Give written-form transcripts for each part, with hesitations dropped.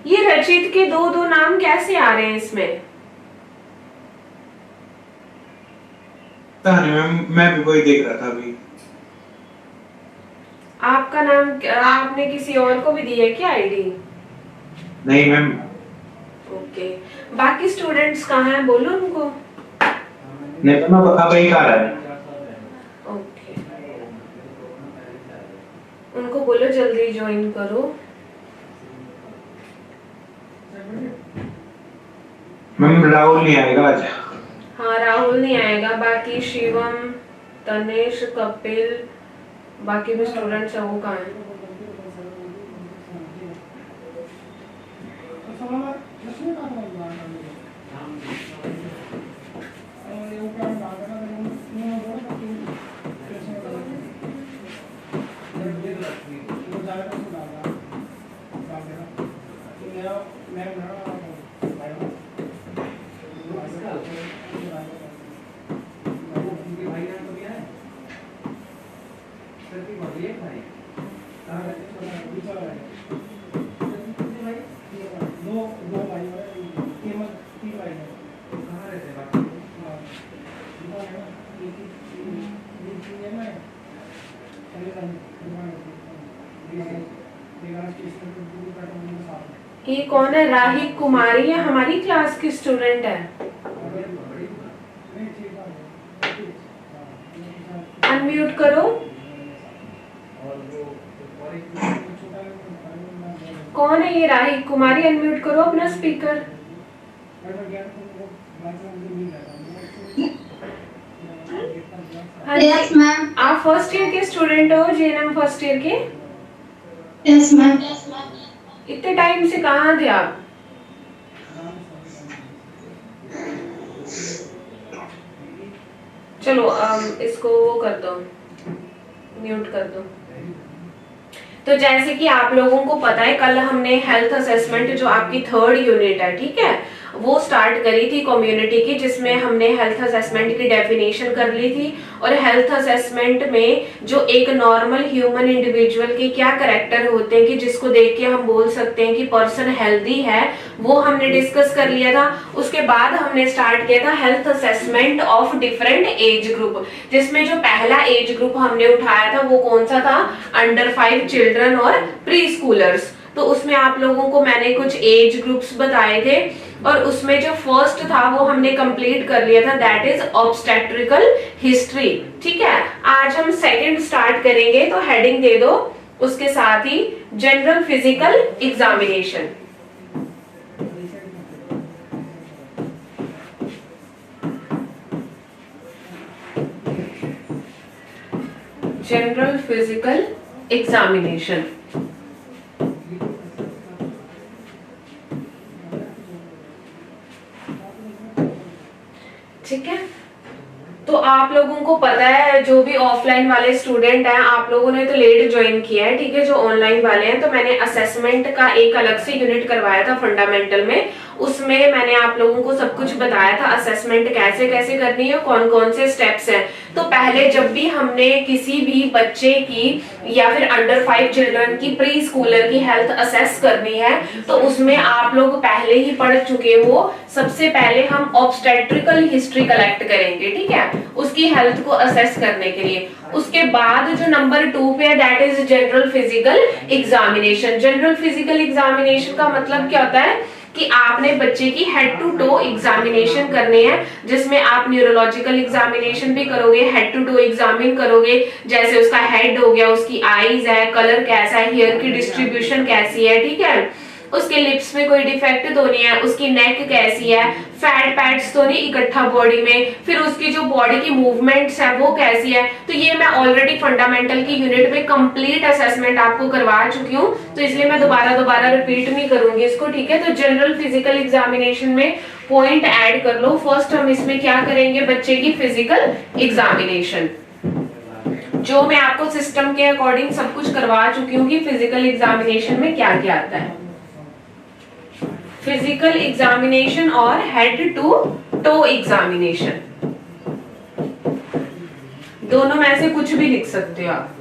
ये रचित के दो दो नाम कैसे आ रहे हैं इसमें? मैम मैं भी वही देख रहा था अभी। आपका नाम आपने किसी और को भी दिया है क्या आईडी? नहीं मैम। ओके, बाकी स्टूडेंट्स कहाँ हैं, बोलो उनको। नहीं मैम अब एक आ रहा है। ओके, उनको बोलो जल्दी ज्वाइन करो। मैम राहुल नहीं आएगा आज। हाँ राहुल नहीं आएगा, बाकी शिवम, तनेश, कपिल, बाकी भी स्टूडेंट्स हैं, वो कहाँ हैं? ये कौन है, राही कुमारी है, हमारी क्लास की स्टूडेंट है। अनम्यूट करो। कौन है ये राही कुमारी? अनम्यूट करो अपना स्पीकर। Yes ma'am. आप फर्स्ट ईयर के स्टूडेंट हो, जेएनएम फर्स्ट ईयर के? Yes ma'am. इतने टाइम से कहाँ थे आप? चलो इसको वो कर दो, म्यूट कर दो। तो जैसे कि आप लोगों को पता है, कल हमने हेल्थ असेसमेंट जो आपकी थर्ड यूनिट है, ठीक है, वो स्टार्ट करी थी कम्युनिटी की, जिसमें हमने हेल्थ असेसमेंट की डेफिनेशन कर ली थी। और हेल्थ असेसमेंट में जो एक नॉर्मल ह्यूमन इंडिविजुअल के क्या कैरेक्टर होते हैं कि जिसको देख के हम बोल सकते हैं कि पर्सन हेल्दी है, वो हमने डिस्कस कर लिया था। उसके बाद हमने स्टार्ट किया था health assessment of different age group, जिसमें जो पहला एज ग्रुप हमने उठाया था वो कौन सा था? अंडर 5 चिल्ड्रन और प्री स्कूलर्स। तो उसमें आप लोगों को मैंने कुछ एज ग्रुप्स बताए थे, और उसमें जो फर्स्ट था वो हमने कंप्लीट कर लिया था, दैट इज ऑब्स्टेट्रिकल हिस्ट्री। ठीक है, आज हम सेकंड स्टार्ट करेंगे, तो हेडिंग दे दो उसके साथ ही general physical examination. General physical examination. ठीक है, तो आप लोगों को पता है, जो भी ऑफलाइन वाले स्टूडेंट हैं, आप लोगों ने तो लेट ज्वाइन किया है, ठीक है। जो ऑनलाइन वाले हैं, तो मैंने असेसमेंट का एक अलग से यूनिट करवाया था फंडामेंटल में, उसमें मैंने आप लोगों को सब कुछ बताया था, असेसमेंट कैसे कैसे करनी है, कौन कौन से स्टेप्स हैं। तो पहले जब भी हमने किसी भी बच्चे की या फिर अंडर 5 चिल्ड्रन की प्री स्कूलर की हेल्थ असेस करनी है, तो उसमें आप लोग पहले ही पढ़ चुके हो। सबसे पहले हम ऑब्स्टेट्रिकल हिस्ट्री कलेक्ट करेंगे, ठीक है, उसकी हेल्थ को असेस करने के लिए। उसके बाद जो नंबर 2 पे है, that is general physical examination. General physical examination का मतलब क्या होता है कि आपने बच्चे की हेड टू टो एग्जामिनेशन करनी है, जिसमें आप न्यूरोलॉजिकल एग्जामिनेशन भी करोगे, हेड टू टो एग्जामिन करोगे, जैसे उसका हेड हो गया, उसकी आईज है, कलर कैसा है, हेयर की डिस्ट्रीब्यूशन कैसी है, ठीक है, उसके लिप्स में कोई डिफेक्ट तो नहीं है, उसकी नेक कैसी है, फैट पैड्स तो नहीं इकट्ठा बॉडी में, फिर उसकी जो बॉडी की मूवमेंट्स है वो कैसी है। तो ये मैं ऑलरेडी फंडामेंटल की यूनिट में कंप्लीट असेसमेंट आपको करवा चुकी हूँ, तो इसलिए मैं दोबारा रिपीट नहीं करूंगी इसको, ठीक है। तो जनरल फिजिकल एग्जामिनेशन में पॉइंट ऐड कर लो। फर्स्ट हम इसमें क्या करेंगे, बच्चे की फिजिकल एग्जामिनेशन, जो मैं आपको सिस्टम के अकॉर्डिंग सब कुछ करवा चुकी हूँ कि फिजिकल एग्जामिनेशन में क्या क्या आता है। फिजिकल एग्जामिनेशन और हेड टू टो एग्जामिनेशन, दोनों में से कुछ भी लिख सकते हो आप।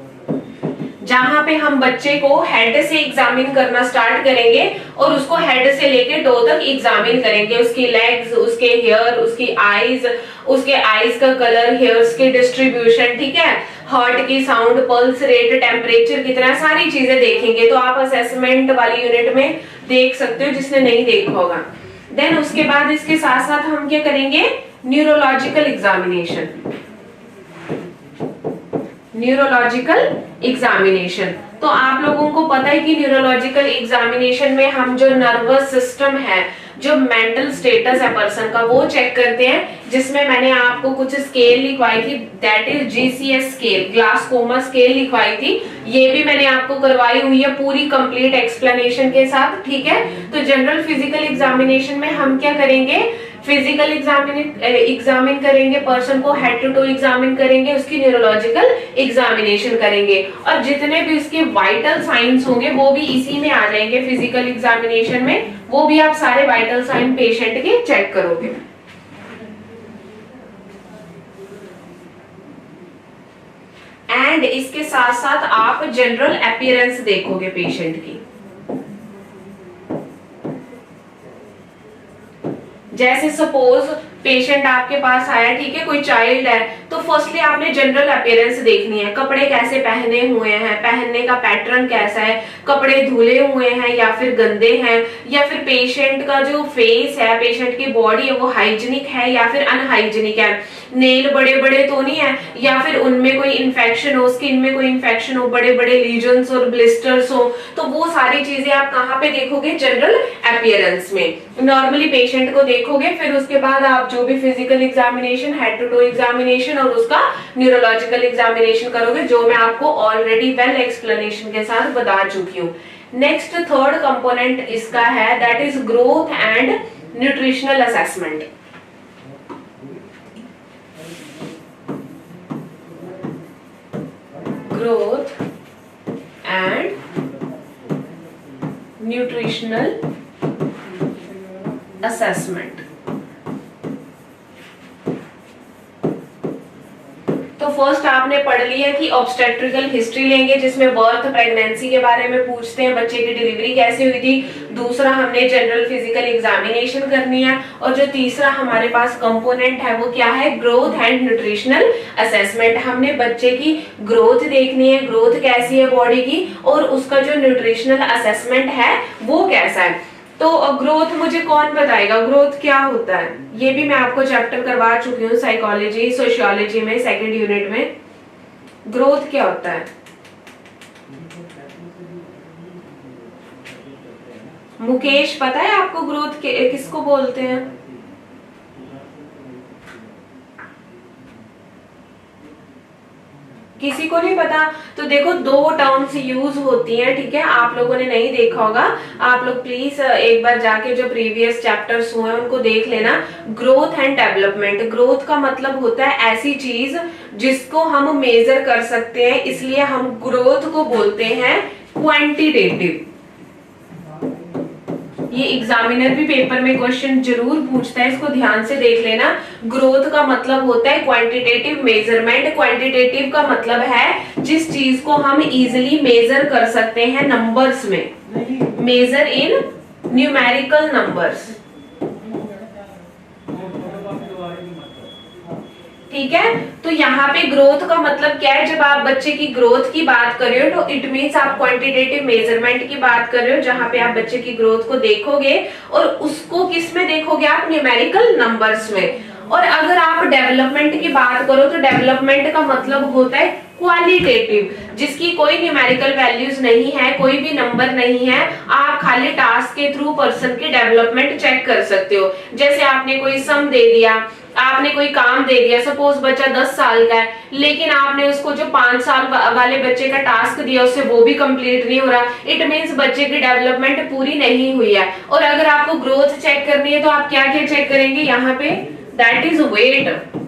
जहां पे हम बच्चे को हेड से एग्जामिन करना स्टार्ट करेंगे और उसको हेड से लेके टो तक एग्जामिन करेंगे, उसकी लेग्स, उसके हेयर, उसकी आईज, उसके आईज का कलर, हेयर्स की डिस्ट्रीब्यूशन, ठीक है, हार्ट की साउंड, पल्स रेट, टेम्परेचर कितना, सारी चीजें देखेंगे। तो आप असेसमेंट वाली यूनिट में देख सकते हो जिसने नहीं देखा होगा। देन उसके बाद इसके साथ साथ हम क्या करेंगे, न्यूरोलॉजिकल एग्जामिनेशन। न्यूरोलॉजिकल एग्जामिनेशन, तो आप लोगों को पता है कि न्यूरोलॉजिकल एग्जामिनेशन में हम जो नर्वस सिस्टम है, जो मेंटल स्टेटस है पर्सन का, वो चेक करते हैं, जिसमें मैंने आपको कुछ स्केल लिखवाई थी, that is GCS scale, Glasgow coma scale लिखवाई थी। ये भी मैंने आपको करवाई हुई है पूरी कंप्लीट एक्सप्लेनेशन के साथ, ठीक है। तो जनरल फिजिकल एग्जामिनेशन में हम क्या करेंगे, फिजिकल एग्जामिन करेंगे पर्सन को, हेड टू टो एग्जामिन करेंगे, उसकी न्यूरोलॉजिकल एग्जामिनेशन करेंगे, और जितने भी उसके वाइटल साइंस होंगे वो भी इसी में आ जाएंगे फिजिकल एग्जामिनेशन में। वो भी आप सारे वाइटल साइन पेशेंट के चेक करोगे। एंड इसके साथ साथ आप जनरल अपीयरेंस देखोगे पेशेंट की। जैसे सपोज पेशेंट आपके पास आया, ठीक है, कोई चाइल्ड है, तो फर्स्टली आपने जनरल अपीयरेंस देखनी है, कपड़े कैसे पहने हुए हैं, पहनने का पैटर्न कैसा है, कपड़े धुले हुए हैं या फिर गंदे हैं, या फिर पेशेंट का जो फेस है, पेशेंट की बॉडी है, वो हाइजीनिक है या फिर अनहाइजीनिक है, नेल बड़े बड़े तो नहीं है, या फिर उनमें कोई इन्फेक्शन हो, स्किन में कोई इन्फेक्शन हो, बड़े बड़े लीजन्स और ब्लिस्टर्स हो, तो वो सारी चीजें आप कहाँ पे देखोगे, जनरल अपीयरेंस में। नॉर्मली पेशेंट को देखोगे, फिर उसके बाद आप जो भी physical examination, head to toe examination और उसका न्यूरोलॉजिकल एग्जामिनेशन करोगे, जो मैं आपको ऑलरेडी वेल एक्सप्लेनेशन के साथ बता चुकी हूँ। नेक्स्ट थर्ड कंपोनेंट इसका है, that is growth and nutritional assessment. Growth and nutritional assessment. तो फर्स्ट आपने पढ़ लिया कि ऑब्स्टेट्रिकल हिस्ट्री लेंगे, जिसमें बर्थ, प्रेगनेंसी के बारे में पूछते हैं, बच्चे की डिलीवरी कैसे हुई थी। दूसरा हमने जनरल फिजिकल एग्जामिनेशन करनी है, और जो तीसरा हमारे पास कंपोनेंट है वो क्या है, ग्रोथ एंड न्यूट्रिशनल असेसमेंट। हमने बच्चे की ग्रोथ देखनी है, ग्रोथ कैसी है बॉडी की, और उसका जो न्यूट्रिशनल असेसमेंट है वो कैसा है। तो ग्रोथ मुझे कौन बताएगा, ग्रोथ क्या होता है, ये भी मैं आपको चैप्टर करवा चुकी हूँ साइकोलॉजी सोशियोलॉजी में, सेकंड यूनिट में। ग्रोथ क्या होता है, मुकेश पता है आपको ग्रोथ किसको बोलते हैं? किसी को नहीं पता? तो देखो दो टर्म्स यूज होती हैं, ठीक है, आप लोगों ने नहीं देखा होगा, आप लोग प्लीज एक बार जाके जो प्रीवियस चैप्टर्स हुए हैं उनको देख लेना। Growth and development. ग्रोथ का मतलब होता है ऐसी चीज जिसको हम मेजर कर सकते हैं, इसलिए हम ग्रोथ को बोलते हैं क्वांटिटेटिव। ये एग्जामिनर भी पेपर में क्वेश्चन जरूर पूछता है, इसको ध्यान से देख लेना। ग्रोथ का मतलब होता है क्वांटिटेटिव मेजरमेंट। क्वांटिटेटिव का मतलब है जिस चीज को हम इजीली मेजर कर सकते हैं नंबर्स में, मेजर इन न्यूमेरिकल नंबर्स, ठीक है। तो यहाँ पे ग्रोथ का मतलब क्या है, जब आप बच्चे की ग्रोथ की बात कर रहे हो तो इट मीन्स आप क्वांटिटेटिव मेजरमेंट की बात कर रहे हो, जहाँ पे आप बच्चे की ग्रोथ को देखोगे और उसको किस में देखोगे, आप न्यूमेरिकल नंबर्स में। और अगर आप डेवलपमेंट की बात करो तो डेवलपमेंट का मतलब होता है क्वालिटेटिव, जिसकी कोई न्यूमेरिकल वैल्यूज नहीं है, कोई भी नंबर नहीं है, आप खाली टास्क के थ्रू पर्सन की डेवलपमेंट चेक कर सकते हो। जैसे आपने कोई सम दे दिया, आपने कोई काम दे दिया, सपोज बच्चा 10 साल का है, लेकिन आपने उसको जो 5 साल वाले बच्चे का टास्क दिया उससे वो भी कंप्लीट नहीं हो रहा, इट मींस बच्चे की डेवलपमेंट पूरी नहीं हुई है। और अगर आपको ग्रोथ चेक करनी है तो आप क्या क्या चेक करेंगे यहाँ पे, दैट इज वेट।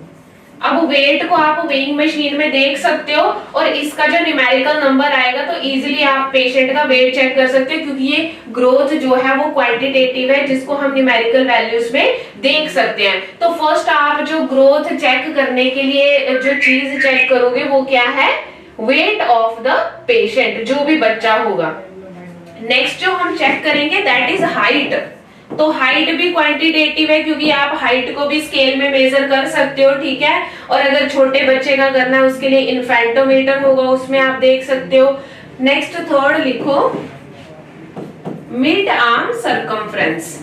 अब वेट को आप वेइंग मशीन में देख सकते हो और इसका जो न्यूमेरिकल नंबर आएगा तो इजीली आप पेशेंट का वेट चेक कर सकते हो, क्योंकि ये ग्रोथ जो है वो क्वांटिटेटिव है, जिसको हम न्यूमेरिकल वैल्यूज में देख सकते हैं। तो फर्स्ट आप जो ग्रोथ चेक करने के लिए जो चीज चेक करोगे वो क्या है, वेट ऑफ द पेशेंट, जो भी बच्चा होगा। नेक्स्ट जो हम चेक करेंगे दैट इज हाइट। तो हाइट भी क्वांटिटेटिव है, क्योंकि आप हाइट को भी स्केल में मेजर कर सकते हो, ठीक है। और अगर छोटे बच्चे का करना है उसके लिए इन्फेंटोमीटर होगा, उसमें आप देख सकते हो। नेक्स्ट थर्ड लिखो मिड आर्म सरकमफ्रेंस।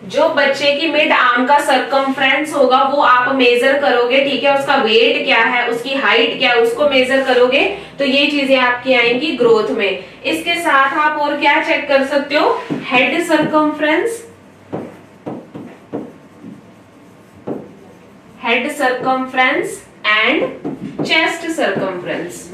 जो बच्चे की मिड आर्म का सरकमफ्रेंस होगा वो आप मेजर करोगे, ठीक है। उसका वेट क्या है, उसकी हाइट क्या है, उसको मेजर करोगे तो ये चीजें आपकी आएंगी ग्रोथ में। इसके साथ आप और क्या चेक कर सकते हो, head circumference, head circumference and chest circumference.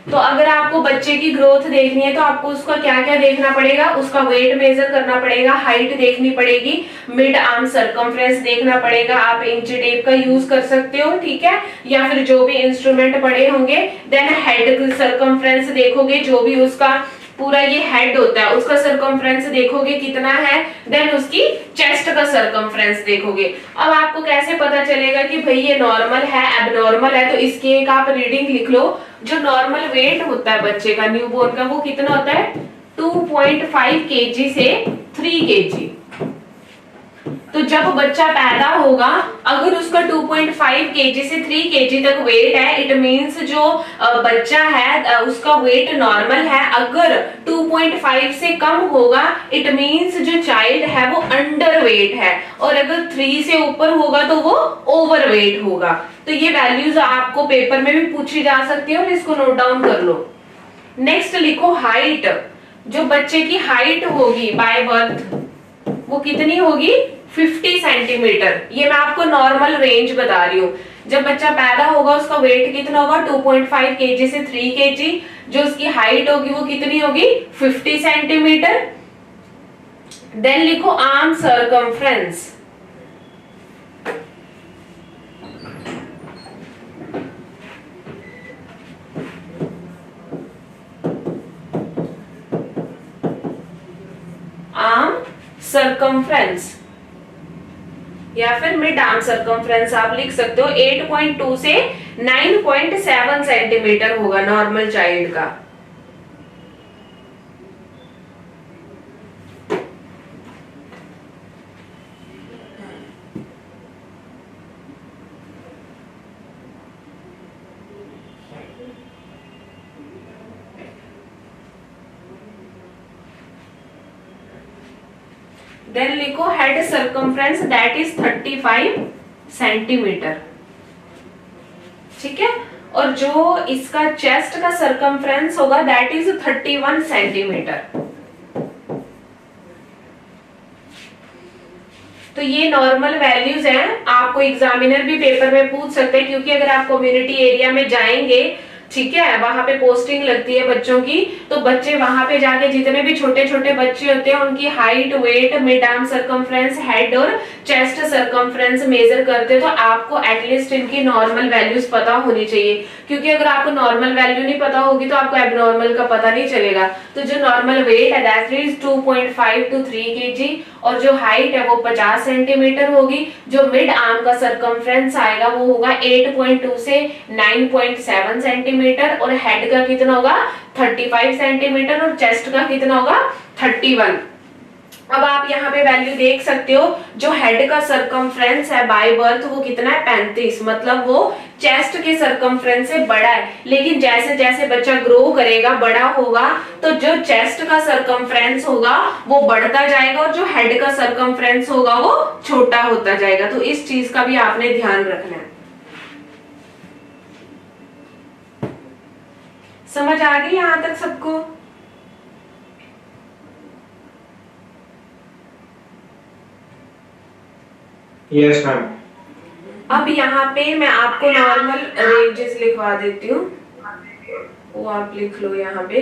तो अगर आपको बच्चे की ग्रोथ देखनी है तो आपको उसका क्या क्या देखना पड़ेगा, उसका वेट मेजर करना पड़ेगा, हाइट देखनी पड़ेगी, मिड आर्म सरकमफ्रेंस देखना पड़ेगा। आप इंच टेप का यूज कर सकते हो, ठीक है, या फिर जो भी इंस्ट्रूमेंट पड़े होंगे। देन हेड सरकमफ्रेंस देखोगे, जो भी उसका पूरा ये हेड होता है उसका सरकमफ्रेंस देखोगे कितना है। देन उसकी चेस्ट का सरकमफ्रेंस देखोगे। अब आपको कैसे पता चलेगा कि भाई ये नॉर्मल है एबनॉर्मल है, तो इसकी एक आप रीडिंग लिख लो। जो नॉर्मल वेट होता है बच्चे का न्यूबॉर्न का वो कितना होता है, 2.5 केजी से 3 केजी। तो जब बच्चा पैदा होगा अगर उसका 2.5 केजी से 3 केजी तक वेट है, इट मींस जो बच्चा है उसका वेट नॉर्मल है। अगर 2.5 से कम होगा इट मींस जो चाइल्ड है वो अंडर वेट है, और अगर 3 से ऊपर होगा तो वो ओवर वेट होगा। तो ये वैल्यूज आपको पेपर में भी पूछी जा सकती है और इसको नोट डाउन कर लो। नेक्स्ट लिखो हाइट। जो बच्चे की हाइट होगी बाय बर्थ वो कितनी होगी, 50 सेंटीमीटर। ये मैं आपको नॉर्मल रेंज बता रही हूँ। जब बच्चा पैदा होगा उसका वेट कितना होगा, 2.5 केजी से 3 केजी। जो उसकी हाइट होगी वो कितनी होगी, 50 सेंटीमीटर। देन लिखो आर्म सरकमफ्रेंस। आर्म सरकमफ्रेंस या फिर मिड आर्म सरकमफ्रेंस आप लिख सकते हो। 8.2 से 9.7 सेंटीमीटर होगा नॉर्मल चाइल्ड का। देन लिखो head circumference that is 35 centimetre, ठीक है। और जो इसका चेस्ट का सरकमफ्रेंस होगा दैट इज 31 सेंटीमीटर। तो ये नॉर्मल वैल्यूज हैं। आपको एग्जामिनर भी पेपर में पूछ सकते हैं, क्योंकि अगर आप कम्युनिटी एरिया में जाएंगे, ठीक है, वहां पे पोस्टिंग लगती है बच्चों की, तो बच्चे वहां पे जाके जितने भी छोटे छोटे बच्चे होते हैं उनकी height, weight, mid arm circumference, head और चेस्ट सरकमफ्रेंस मेजर करते हैं। तो आपको एटलीस्ट इनकी नॉर्मल वैल्यूज पता होनी चाहिए, क्योंकि अगर आपको नॉर्मल वैल्यू नहीं पता होगी तो आपको एबनॉर्मल का पता नहीं चलेगा। तो जो नॉर्मल वेट है दैट इज 2.5 to 3 केजी, और जो हाइट है वो 50 सेंटीमीटर होगी। जो मिड आर्म का सरकमफ्रेंस आएगा वो होगा 8.2 से 9.7 सेंटीमीटर, और हेड का कितना होगा 35 सेंटीमीटर, और चेस्ट का कितना होगा 31। अब आप यहाँ पे वैल्यू देख सकते हो। जो हेड का सरकमफ्रेंस है बाय बर्थ वो कितना है, 35, मतलब वो चेस्ट के सरकमफ्रेंस से बड़ा है। लेकिन जैसे जैसे बच्चा ग्रो करेगा, बड़ा होगा, तो जो चेस्ट का सरकमफ्रेंस होगा वो बढ़ता जाएगा, और जो हेड का सरकमफ्रेंस होगा वो छोटा होता जाएगा। तो इस चीज का भी आपने ध्यान रखना है। समझ आ गई यहां तक सबको? Yes ma'am. अब यहाँ पे मैं आपको नॉर्मल रेंजेस लिखवा देती हूँ, वो आप लिख लो यहाँ पे।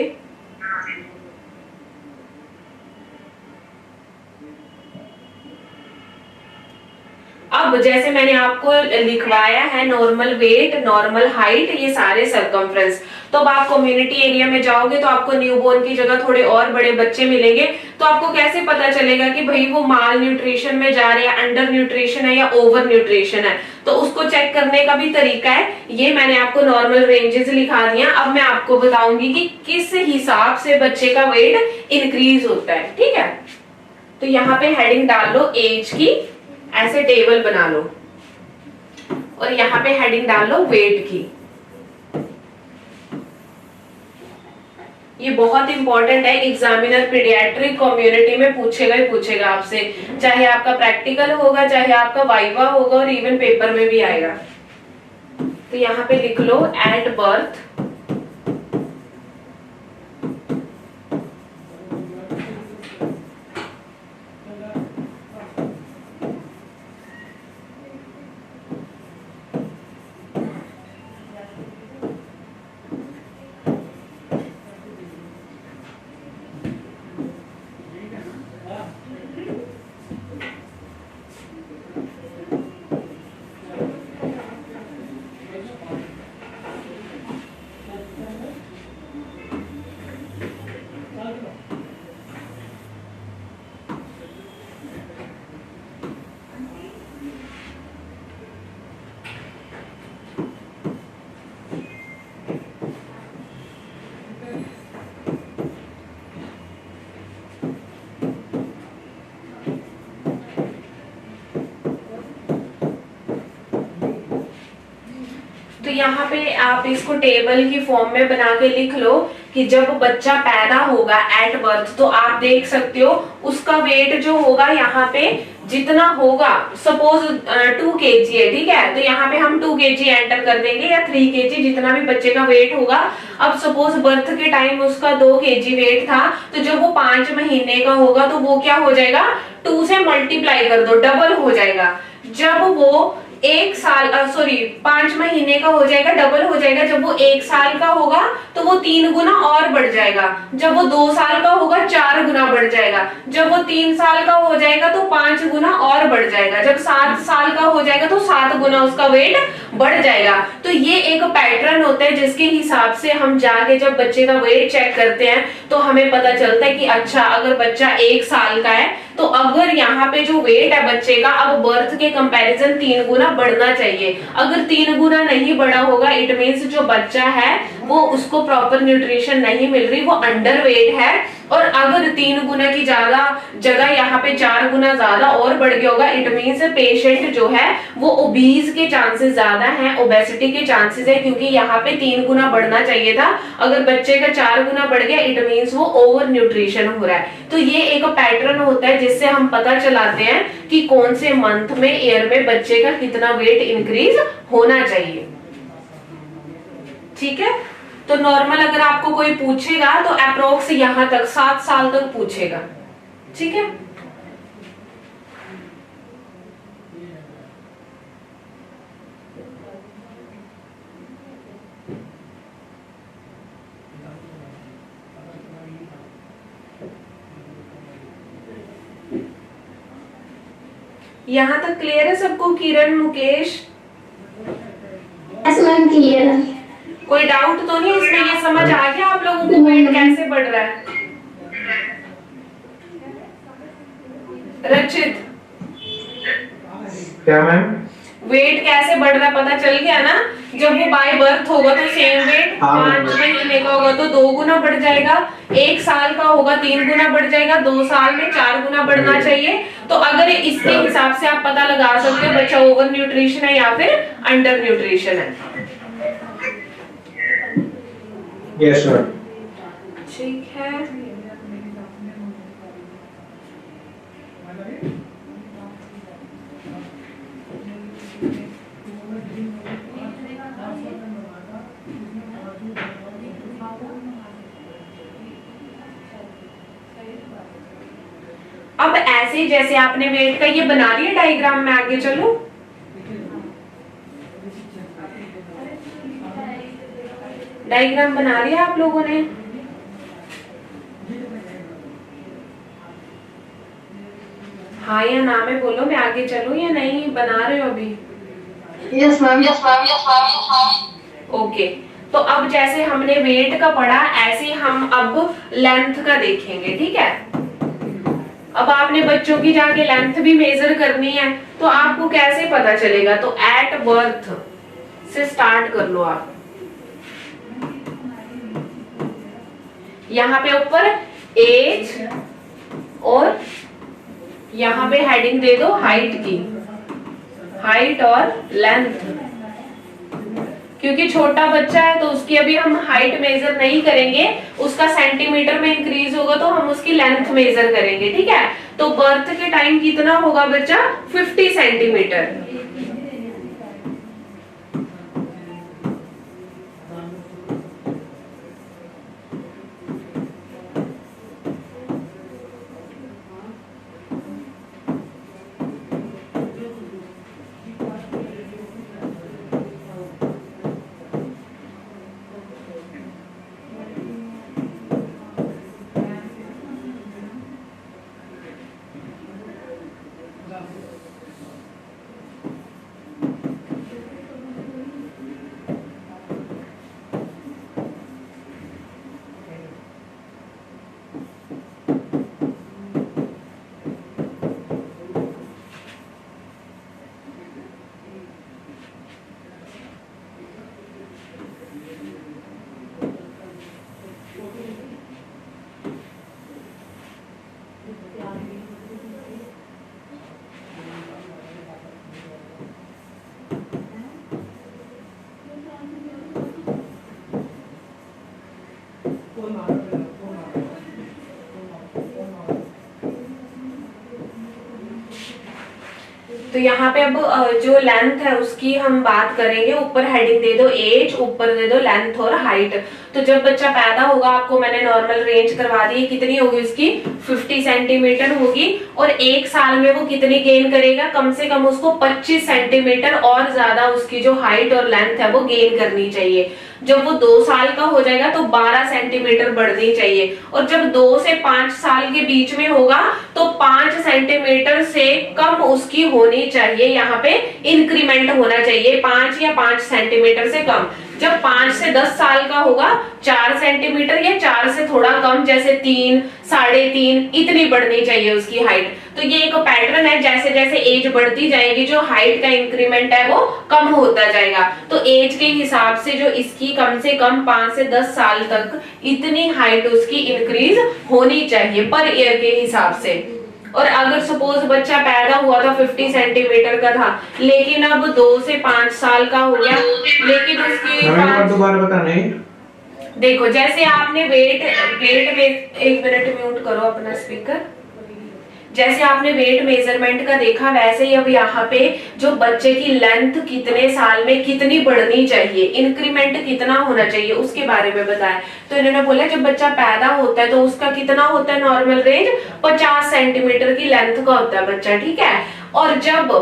अब जैसे मैंने आपको लिखवाया है नॉर्मल वेट, नॉर्मल हाइट, ये सारे सरकमफ्रेंस, तो अब आप कम्युनिटी एरिया में जाओगे तो आपको न्यूबॉर्न की जगह थोड़े और बड़े बच्चे मिलेंगे, तो आपको कैसे पता चलेगा कि भाई वो माल न्यूट्रिशन में जा रहे हैं, अंडर न्यूट्रिशन है या ओवर न्यूट्रिशन है। तो उसको चेक करने का भी तरीका है। ये मैंने आपको नॉर्मल रेंजेस लिखा दिया। अब मैं आपको बताऊंगी कि किस हिसाब से बच्चे का वेट इंक्रीज होता है, ठीक है। तो यहाँ पे हेडिंग डाल लो एज की, ऐसे टेबल बना लो, और यहाँ पे हेडिंग डाल लो वेट की। ये बहुत इंपॉर्टेंट है, एग्जामिनर पीडियाट्रिक कम्युनिटी में पूछेगा ही पूछेगा आपसे, चाहे आपका प्रैक्टिकल होगा, चाहे आपका वाइवा होगा, और इवन पेपर में भी आएगा। तो यहाँ पे लिख लो एट बर्थ तो यहाँ पे आप इसको टेबल की फॉर्म में बना के लिख लो कि जब बच्चा पैदा होगा एट बर्थ, तो आप देख सकते हो उसका वेट जो होगा यहाँ पे जितना होगा, सपोज 2 kg है, ठीक है, तो यहाँ पे हम 2 kg एंटर कर देंगे या 3 kg, जितना भी बच्चे का वेट होगा। अब सपोज बर्थ के टाइम उसका 2 kg वेट था, तो जब वो 5 महीने का होगा तो वो क्या हो जाएगा, 2 से मल्टीप्लाई कर दो, डबल हो जाएगा। जब वो 5 महीने का हो जाएगा, डबल हो जाएगा। जब वो 1 साल का होगा तो वो 3 गुना और बढ़ जाएगा। जब वो 2 साल का होगा 4 गुना बढ़ जाएगा। जब वो 3 साल का हो जाएगा तो 5 गुना और बढ़ जाएगा। जब 7 साल का हो जाएगा तो 7 गुना उसका वेट बढ़ जाएगा। तो ये एक पैटर्न होता है जिसके हिसाब से हम जाके जब बच्चे का वेट चेक करते हैं तो हमें पता चलता है कि अच्छा, अगर बच्चा 1 साल का है तो अगर यहाँ पे जो वेट है बच्चे का अब बर्थ के कंपैरिजन 3 गुना बढ़ना चाहिए। अगर 3 गुना नहीं बढ़ा होगा, इट मीन्स जो बच्चा है वो उसको प्रॉपर न्यूट्रिशन नहीं मिल रही, वो अंडर वेट है। और अगर 3 गुना की ज्यादा जगह यहाँ पे 4 गुना ज्यादा और बढ़ गया होगा, इट मीन्स पेशेंट जो है वो ओबीज के चांसेस ज्यादा हैं, ओबेसिटी के चांसेस है, क्योंकि यहाँ पे 3 गुना बढ़ना चाहिए था। अगर बच्चे का 4 गुना बढ़ गया, इट मीन्स वो ओवर न्यूट्रिशन हो रहा है। तो ये एक पैटर्न होता है जिससे हम पता चलाते हैं कि कौन से मंथ में, ईयर में बच्चे का कितना वेट इंक्रीज होना चाहिए, ठीक है। तो नॉर्मल अगर आपको कोई पूछेगा तो अप्रोक्स यहां तक 7 साल तक पूछेगा, ठीक है। यहां तक क्लियर है सबको? किरण, मुकेश? यस मैम, क्लियर है। कोई डाउट तो नहीं इसमें? ये समझ आ गया आप लोगों को वेट कैसे बढ़ रहा है? रचित, क्या मैम? वेट कैसे बढ़ रहा है पता चल गया ना? जब वो बाय बर्थ होगा तो सेम वेट, 5 महीने का होगा तो 2 गुना बढ़ जाएगा, 1 साल का होगा 3 गुना बढ़ जाएगा, 2 साल में 4 गुना बढ़ना चाहिए। तो अगर इसके हिसाब से आप पता लगा सकते हो बच्चा ओवर न्यूट्रिशन है या फिर अंडर न्यूट्रिशन है। Yes ma'am. ठीक है, अब ऐसे जैसे आपने वेट का ये बना लिया डायग्राम में, आगे चलो। डायग्राम बना लिया आप लोगों ने? हाँ या ना में बोलो, मैं आगे चलूं या नहीं? बना रहे हो अभी? Yes ma'am, yes ma'am, yes ma'am. Okay, तो अब जैसे हमने वेट का पढ़ा, ऐसे हम अब लेंथ का देखेंगे, ठीक है। अब आपने बच्चों की जाके लेंथ भी मेजर करनी है, तो आपको कैसे पता चलेगा? तो एट बर्थ से स्टार्ट कर लो आप। यहाँ पे ऊपर एज और यहाँ पे हेडिंग दे दो हाइट की, हाइट और लेंथ। क्योंकि छोटा बच्चा है तो उसकी अभी हम हाइट मेजर नहीं करेंगे, उसका सेंटीमीटर में इंक्रीज होगा तो हम उसकी लेंथ मेजर करेंगे, ठीक है। तो बर्थ के टाइम कितना होगा बच्चा? 50 सेंटीमीटर। तो यहाँ पे अब जो लेंथ है उसकी हम बात करेंगे। ऊपर हेडिंग दे दो एज, ऊपर दे दो लेंथ और हाइट। तो जब बच्चा पैदा होगा, आपको मैंने नॉर्मल रेंज करवा दी, कितनी होगी उसकी? 50 सेंटीमीटर होगी। और 1 साल में वो कितनी गेन करेगा? कम से कम उसको 25 सेंटीमीटर और ज्यादा उसकी जो हाइट और लेंथ है वो गेन करनी चाहिए। जब वो 2 साल का हो जाएगा तो 12 सेंटीमीटर बढ़नी चाहिए। और जब 2 से 5 साल के बीच में होगा तो 5 सेंटीमीटर से कम उसकी होनी चाहिए। यहाँ पे इंक्रीमेंट होना चाहिए 5 या 5 सेंटीमीटर से कम। जब 5 से 10 साल का होगा 4 सेंटीमीटर या 4 से थोड़ा कम, जैसे 3, 3.5 इतनी बढ़नी चाहिए उसकी हाइट। तो ये एक पैटर्न है, जैसे जैसे एज बढ़ती जाएगी जो हाइट का इंक्रीमेंट है वो कम होता जाएगा। तो एज के हिसाब से जो इसकी कम से कम 5 से 10 साल तक इतनी हाइट उसकी इंक्रीज होनी चाहिए पर ईयर के हिसाब से। और अगर सपोज बच्चा पैदा हुआ था 50 सेंटीमीटर का था, लेकिन अब 2 से 5 साल का हो गया, लेकिन उसकी दोबारा बताने। देखो जैसे आपने वेट में, 1 मिनट म्यूट करो अपना स्पीकर। जैसे आपने वेट मेजरमेंट का देखा, वैसे ही अब यहाँ पे जो बच्चे की लेंथ कितने साल में कितनी बढ़नी चाहिए, इंक्रीमेंट कितना होना चाहिए उसके बारे में बताया। तो इन्होंने बोला जब बच्चा पैदा होता है तो उसका कितना होता है नॉर्मल रेंज? 50 सेंटीमीटर की लेंथ का होता है बच्चा, ठीक है। और जब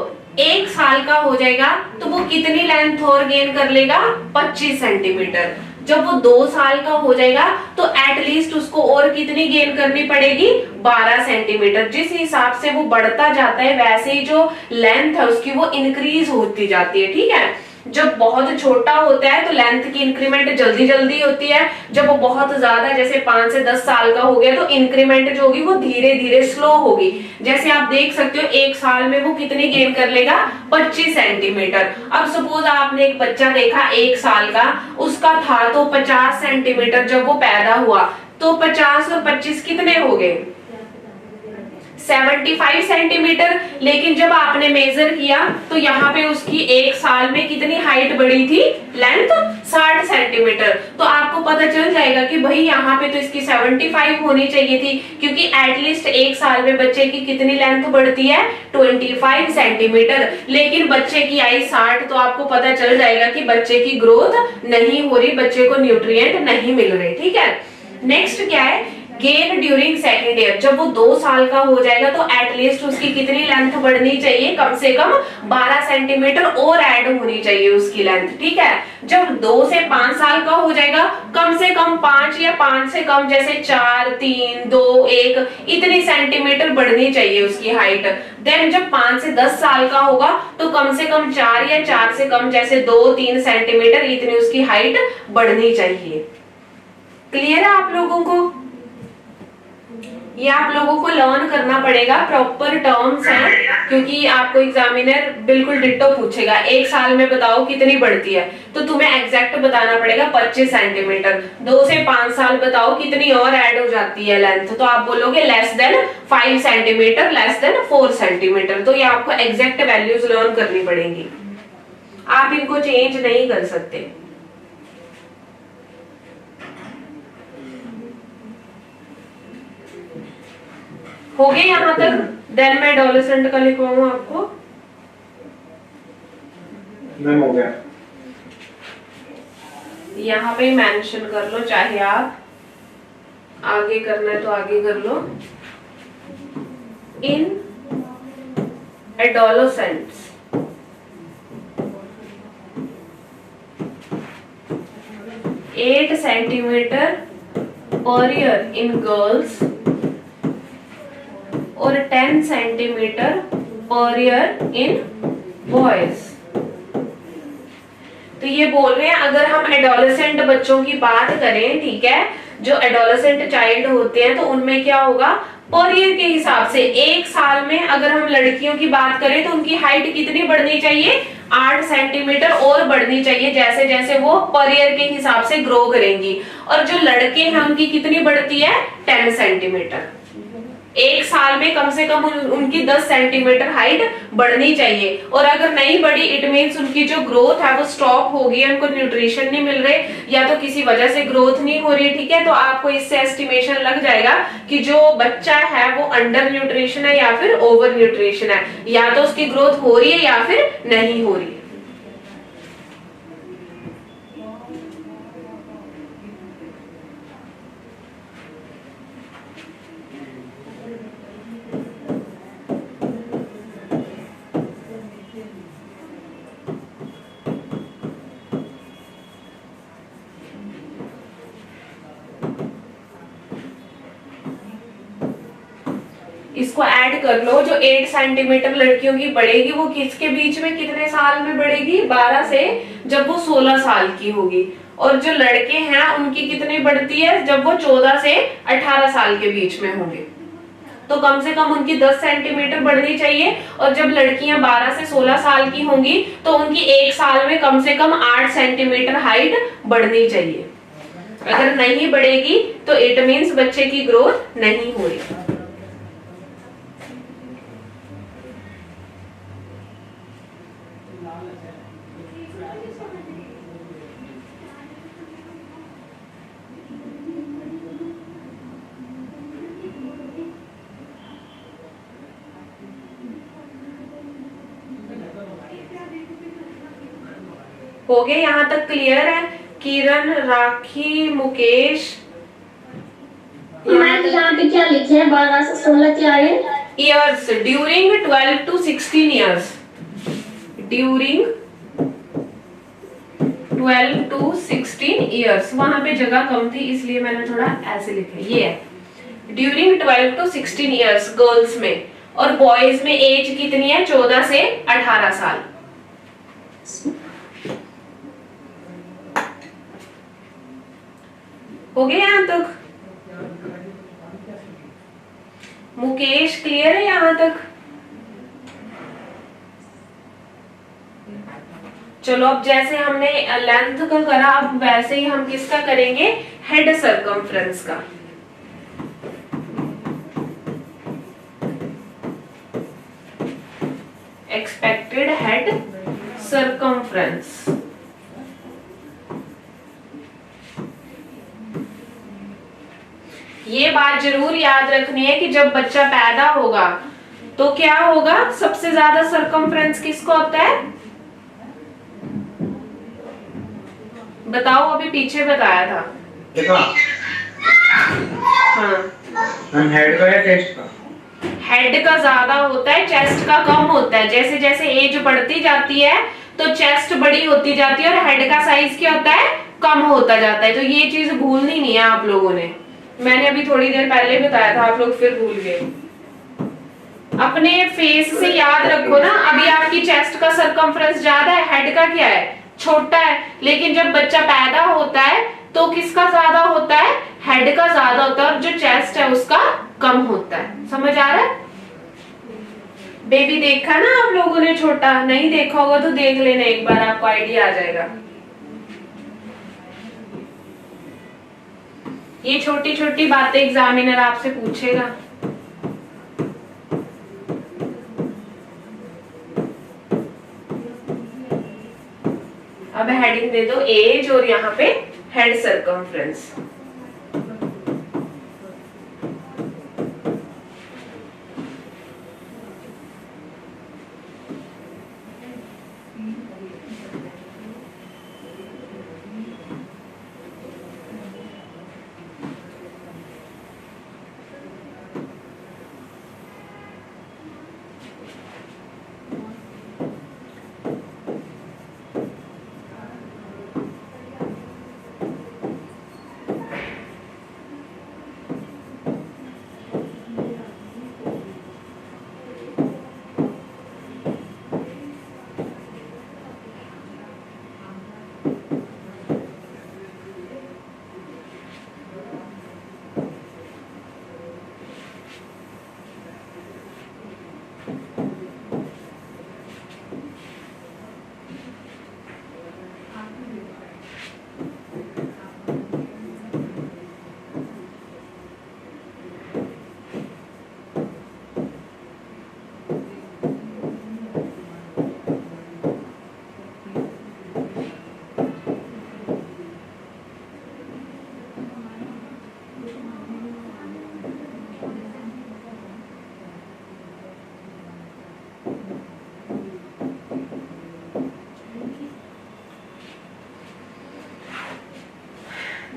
1 साल का हो जाएगा तो वो कितनी लेंथ और गेन कर लेगा? 25 सेंटीमीटर। जब वो 2 साल का हो जाएगा तो एटलीस्ट उसको और कितनी गेन करनी पड़ेगी? 12 सेंटीमीटर। जिस हिसाब से वो बढ़ता जाता है वैसे ही जो लेंथ है उसकी वो इंक्रीज होती जाती है, ठीक है। जब बहुत छोटा होता है तो लेंथ की इंक्रीमेंट जल्दी जल्दी होती है। जब वो बहुत ज्यादा जैसे 5 से 10 साल का हो गया तो इंक्रीमेंट जो होगी वो धीरे धीरे स्लो होगी। जैसे आप देख सकते हो 1 साल में वो कितनी गेन कर लेगा? 25 सेंटीमीटर। अब सपोज आपने एक बच्चा देखा 1 साल का, उसका था तो 50 सेंटीमीटर जब वो पैदा हुआ, तो 50 और 25 कितने हो गए? 75 सेंटीमीटर। लेकिन जब आपने मेजर किया तो यहाँ पे उसकी 1 साल में कितनी हाइट बढ़ी थी? Length 60 centimetre. तो आपको पता चल जाएगा कि भाई यहाँ पे तो इसकी 75 होनी चाहिए थी, क्योंकि एटलीस्ट 1 साल में बच्चे की कितनी लेंथ बढ़ती है? 25 सेंटीमीटर। लेकिन बच्चे की आई 60, तो आपको पता चल जाएगा कि बच्चे की ग्रोथ नहीं हो रही, बच्चे को न्यूट्रिएंट नहीं मिल रहे, ठीक है। नेक्स्ट क्या है गेन ड्यूरिंग सेकेंड ईयर, जब वो 2 साल का हो जाएगा तो एटलीस्ट उसकी कितनी लेंथ बढ़नी चाहिए, कम से कम 12 सेंटीमीटर और ऐड होनी चाहिए उसकी लेंथ, ठीक है। जब 2 से 5 साल का हो जाएगा कम से कम 5 या 5 से कम जैसे 4, 3, 2, 1 इतनी सेंटीमीटर बढ़नी चाहिए उसकी हाइट। देन जब 5 से 10 साल का होगा तो कम से कम 4 या 4 से कम जैसे 2-3 सेंटीमीटर इतनी उसकी हाइट बढ़नी चाहिए। क्लियर है आप लोगों को? ये आप लोगों को लर्न करना पड़ेगा, प्रॉपर टर्म्स हैं, क्योंकि आपको एग्जामिनर बिल्कुल डिट्टो पूछेगा 1 साल में बताओ कितनी बढ़ती है, तो तुम्हें एग्जैक्ट बताना पड़ेगा 25 सेंटीमीटर। 2 से 5 साल बताओ कितनी और ऐड हो जाती है लेंथ, तो आप बोलोगे less than 5 centimetre, less than 4 centimetre. तो ये आपको एग्जैक्ट वैल्यूज लर्न करनी पड़ेंगी, आप इनको चेंज नहीं कर सकते। हो गए यहां तक? देन मैं एडोलेसेंट का लिखवाऊं आपको। मैम हो गया। यहाँ पे मेंशन कर लो, चाहे आप आगे करना है तो आगे कर लो। In adolescents 8 centimetre per year in girls और 10 centimetre per year in boys. तो ये बोल रहे हैं अगर हम एडोलेसेंट बच्चों की बात करें, ठीक है, जो एडोलेसेंट चाइल्ड होते हैं तो उनमें क्या होगा, पर ईयर के हिसाब से 1 साल में अगर हम लड़कियों की बात करें तो उनकी हाइट कितनी बढ़नी चाहिए, 8 सेंटीमीटर और बढ़नी चाहिए, जैसे जैसे वो पर ईयर के हिसाब से ग्रो करेंगी। और जो लड़के हैं उनकी कितनी बढ़ती है, 10 सेंटीमीटर। 1 साल में कम से कम उनकी 10 सेंटीमीटर हाइट बढ़नी चाहिए। और अगर नहीं बढ़ी इट मीन्स उनकी जो ग्रोथ है वो स्टॉप हो गई, उनको न्यूट्रिशन नहीं मिल रहे या तो किसी वजह से ग्रोथ नहीं हो रही, ठीक है। तो आपको इससे एस्टिमेशन लग जाएगा कि जो बच्चा है वो अंडर न्यूट्रिशन है या फिर ओवर न्यूट्रिशन है, या तो उसकी ग्रोथ हो रही है या फिर नहीं हो रही है। इसको ऐड कर लो, जो 8 सेंटीमीटर लड़कियों की बढ़ेगी वो किसके बीच में कितने साल में बढ़ेगी, 12 से जब वो 16 साल की होगी। और जो लड़के हैं उनकी कितनी बढ़ती है, जब वो 14 से 18 साल के बीच में होंगे, तो कम से कम उनकी 10 सेंटीमीटर बढ़नी चाहिए। और जब लड़कियां 12 से 16 साल की होंगी तो उनकी 1 साल में कम से कम 8 सेंटीमीटर हाइट बढ़नी चाहिए। अगर नहीं बढ़ेगी तो इट मीन्स बच्चे की ग्रोथ नहीं हो रही। हो गए यहां तक? क्लियर है? किरण, राखी, मुकेश, मैम यहाँ पे क्या लिखे हैं, 12 से 16 क्या है? Years during 12 to 16 years, during 12 to 16 years. वहां पे जगह कम थी इसलिए मैंने थोड़ा ऐसे लिखा। ये है ड्यूरिंग 12 to 16 ईयर्स गर्ल्स में, और बॉयज में एज कितनी है, 14 से 18 साल। हो गया यहां तक? मुकेश क्लियर है यहां तक? चलो अब जैसे हमने लेंथ का करा, अब वैसे ही हम किसका करेंगे, हेड सर्कमफ्रेंस का। Expected head circumference. ये बात जरूर याद रखनी है कि जब बच्चा पैदा होगा तो क्या होगा, सबसे ज्यादा सर्कमफ्रेंस किसको होता है, बताओ, अभी पीछे बताया था। देखा हाँ, मैम हेड का या चेस्ट का? हेड का ज्यादा होता है, चेस्ट का कम होता है। जैसे जैसे एज बढ़ती जाती है तो चेस्ट बड़ी होती जाती है और हेड का साइज क्या होता है, कम होता जाता है। तो ये चीज भूलनी नहीं है आप लोगों ने, मैंने अभी थोड़ी देर पहले बताया था, आप लोग फिर भूल गए। अपने फेस से याद रखो ना, अभी आपकी चेस्ट का सरकमफ्रेंस ज्यादा है, हेड का क्या है, छोटा है। लेकिन जब बच्चा पैदा होता है तो किसका ज्यादा होता है, हेड का ज्यादा होता है, और जो चेस्ट है उसका कम होता है। समझ आ रहा है? बेबी देखा ना आप लोगों ने, छोटा नहीं देखा होगा तो देख लेना एक बार, आपको आइडिया आ जाएगा। ये छोटी छोटी बातें एग्जामिनर आपसे पूछेगा। अब हेडिंग दे दो एज और यहाँ पे head circumference.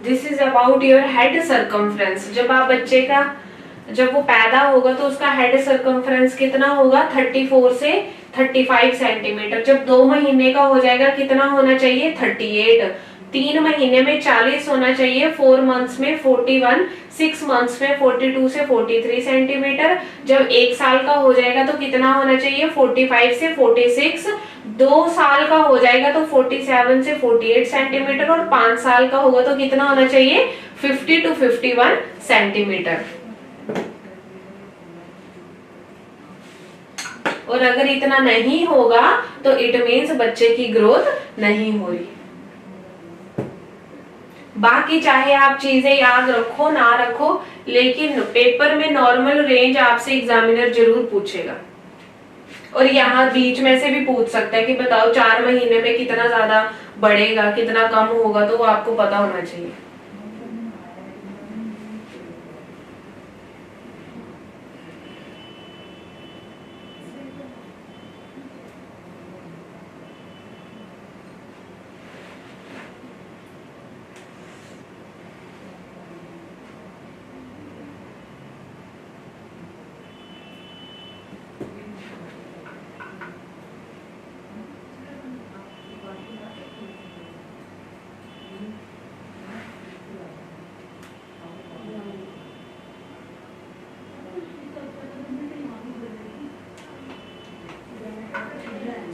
This is about your head circumference. जब आप बच्चे का, जब वो पैदा होगा तो उसका हेड सरकमफ्रेंस कितना होगा, 34 से 35 सेंटीमीटर। जब 2 महीने का हो जाएगा कितना होना चाहिए, 38। 3 महीने में 40 होना चाहिए, 4 मंथ्स में 41, 6 मंथ्स में 42 से 43 सेंटीमीटर। जब 1 साल का हो जाएगा तो कितना होना चाहिए, 45 से 46। 2 साल का हो जाएगा तो 47 से 48 सेंटीमीटर, और 5 साल का होगा तो कितना होना चाहिए, 50 टू 51 सेंटीमीटर। और अगर इतना नहीं होगा तो इट मीन्स बच्चे की ग्रोथ नहीं हो रही। बाकी चाहे आप चीजें याद रखो ना रखो, लेकिन पेपर में नॉर्मल रेंज आपसे एग्जामिनर जरूर पूछेगा। और यहाँ बीच में से भी पूछ सकता है कि बताओ 4 महीने में कितना ज्यादा बढ़ेगा, कितना कम होगा, तो वो आपको पता होना चाहिए।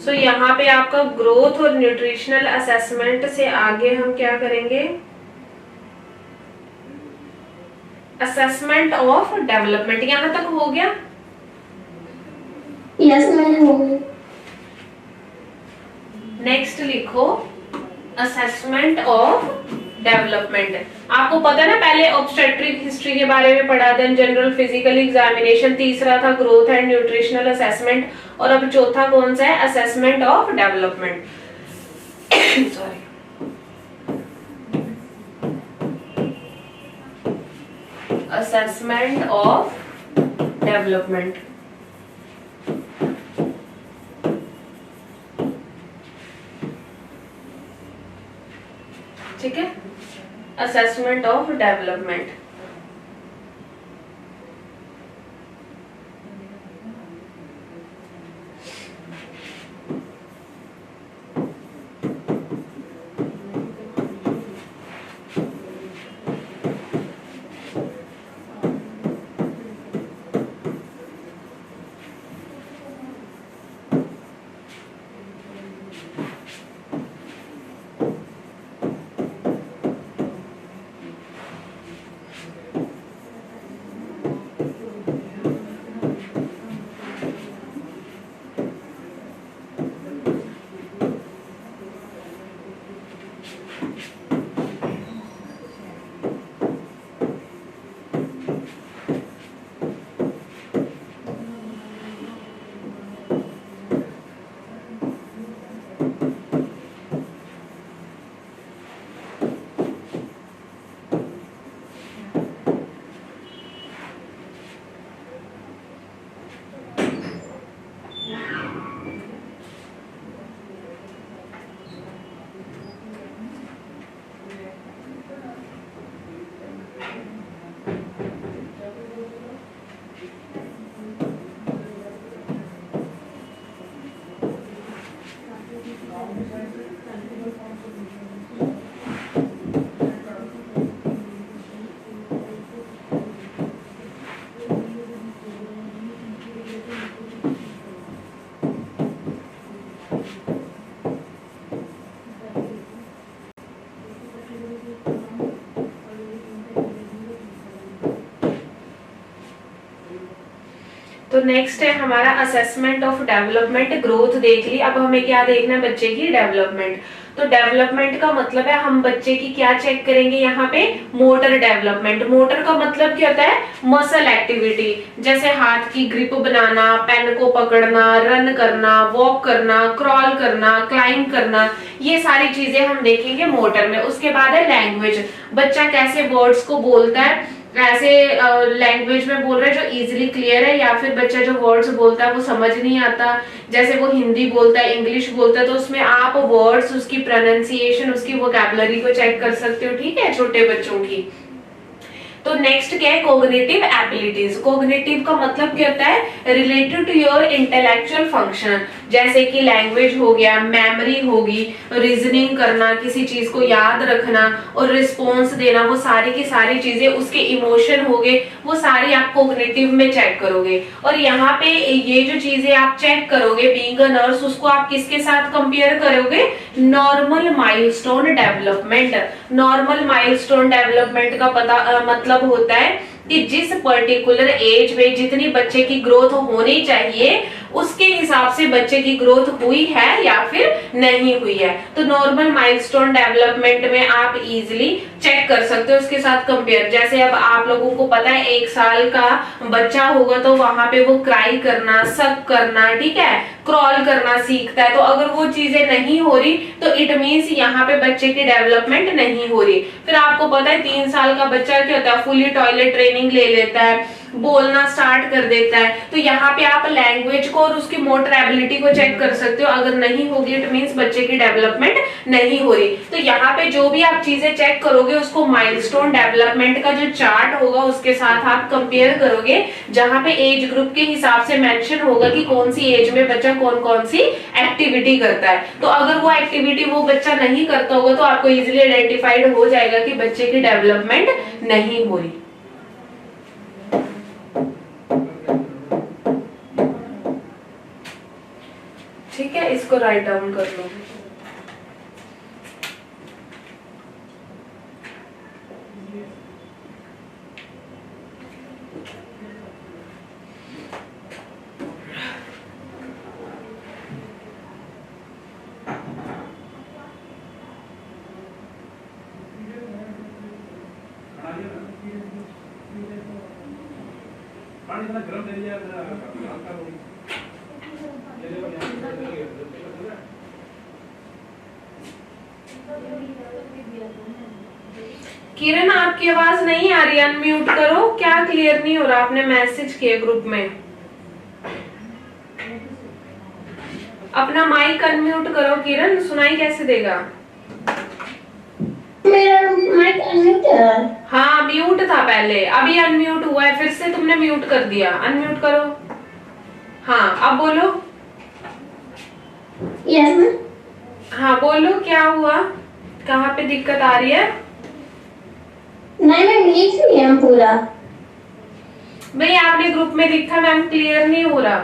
सो यहाँ पे आपका ग्रोथ और न्यूट्रिशनल असेसमेंट से आगे हम क्या करेंगे, असेसमेंट ऑफ डेवलपमेंट। यहाँ तक हो गया? यस मैम, हो गई। नेक्स्ट लिखो असेसमेंट ऑफ डेवलपमेंट। आपको पता है ना, पहले ऑब्स्टेट्रिक हिस्ट्री के बारे में पढ़ा, देन जनरल फिजिकल एग्जामिनेशन, तीसरा था ग्रोथ एंड न्यूट्रिशनल असेसमेंट, और अब चौथा कौन सा है, assessment of development. Sorry, assessment of development. ठीक है, असेसमेंट ऑफ डेवलपमेंट। तो नेक्स्ट है हमारा असेसमेंट ऑफ डेवलपमेंट। ग्रोथ देख ली, अब हमें क्या देखना है, बच्चे की डेवलपमेंट। तो डेवलपमेंट का मतलब है हम बच्चे की क्या चेक करेंगे यहाँ पे, मोटर डेवलपमेंट। मोटर का मतलब क्या होता है, मसल एक्टिविटी, जैसे हाथ की ग्रिप बनाना, पेन को पकड़ना, रन करना, वॉक करना, क्रॉल करना, क्लाइंब करना, ये सारी चीजें हम देखेंगे मोटर में। उसके बाद है लैंग्वेज, बच्चा कैसे वर्ड्स को बोलता है, ऐसे लैंग्वेज में बोल रहा है जो इजीली क्लियर है, या फिर बच्चा जो वर्ड्स बोलता है वो समझ नहीं आता, जैसे वो हिंदी बोलता है, इंग्लिश बोलता है, तो उसमें आप वर्ड्स, उसकी प्रोनाउंसिएशन, उसकी वोकैबुलरी को चेक कर सकते हो, ठीक है, छोटे बच्चों की। तो नेक्स्ट क्या है, कोग्निटिव एबिलिटीज। कोग्निटिव का मतलब क्या होता है, related to your intellectual function, जैसे कि लैंग्वेज हो गया, मेमोरी होगी, रीजनिंग करना, किसी चीज को याद रखना और रिस्पॉन्स देना, वो सारी की सारी चीजें, उसके इमोशन हो गए, वो सारी आप कोग्निटिव में चेक करोगे। और यहाँ पे ये जो चीजें आप चेक करोगे बीइंग अ नर्स, उसको आप किसके साथ कंपेयर करोगे, normal milestone development. Normal milestone development का मतलब होता है कि जिस पर्टिकुलर एज में जितनी बच्चे की ग्रोथ होनी चाहिए उसके हिसाब से बच्चे की ग्रोथ हुई है या फिर नहीं हुई है। तो नॉर्मल माइलस्टोन डेवलपमेंट में आप इजीली चेक कर सकते हो उसके साथ कंपेयर। जैसे अब आप लोगों को पता है 1 साल का बच्चा होगा तो वहां पे वो क्राई करना, सक करना, ठीक है, क्रॉल करना सीखता है। तो अगर वो चीजें नहीं हो रही तो इट मीन्स यहाँ पे बच्चे की डेवलपमेंट नहीं हो रही। फिर आपको पता है 3 साल का बच्चा क्या होता है, फुली टॉयलेट ट्रेनिंग ले लेता है, बोलना स्टार्ट कर देता है। तो यहाँ पे आप लैंग्वेज को और उसकी मोटर एबिलिटी को चेक कर सकते हो। अगर नहीं होगी इट मींस बच्चे की डेवलपमेंट नहीं हो रही। तो यहाँ पे जो भी आप चीजें चेक करोगे उसको माइलस्टोन डेवलपमेंट का जो चार्ट होगा उसके साथ आप कंपेयर करोगे, जहां पे एज ग्रुप के हिसाब से मेंशन होगा कि कौन सी एज में बच्चा कौन कौन सी एक्टिविटी करता है। तो अगर वो एक्टिविटी वो बच्चा नहीं करता होगा तो आपको इजिली आइडेंटिफाइड हो जाएगा कि बच्चे की डेवलपमेंट नहीं हो रही। ठीक है, इसको राइट डाउन कर लो। किरण आपकी आवाज नहीं आ रही, अनम्यूट करो। क्या क्लियर नहीं हो रहा, आपने मैसेज किया ग्रुप में। अपना माइक अनम्यूट करो किरण, सुनाई कैसे देगा। मेरा माइक अनम्यूट है। हाँ म्यूट था पहले, अभी अनम्यूट हुआ है, फिर से तुमने म्यूट कर दिया। अनम्यूट करो। हाँ अब बोलो। Yes ma'am. हाँ बोलो, क्या हुआ, कहाँ पे दिक्कत आ रही है। नहीं मैम, लिख लिया हम पूरा। भाई आपने ग्रुप में लिखा मैम क्लियर नहीं हो रहा।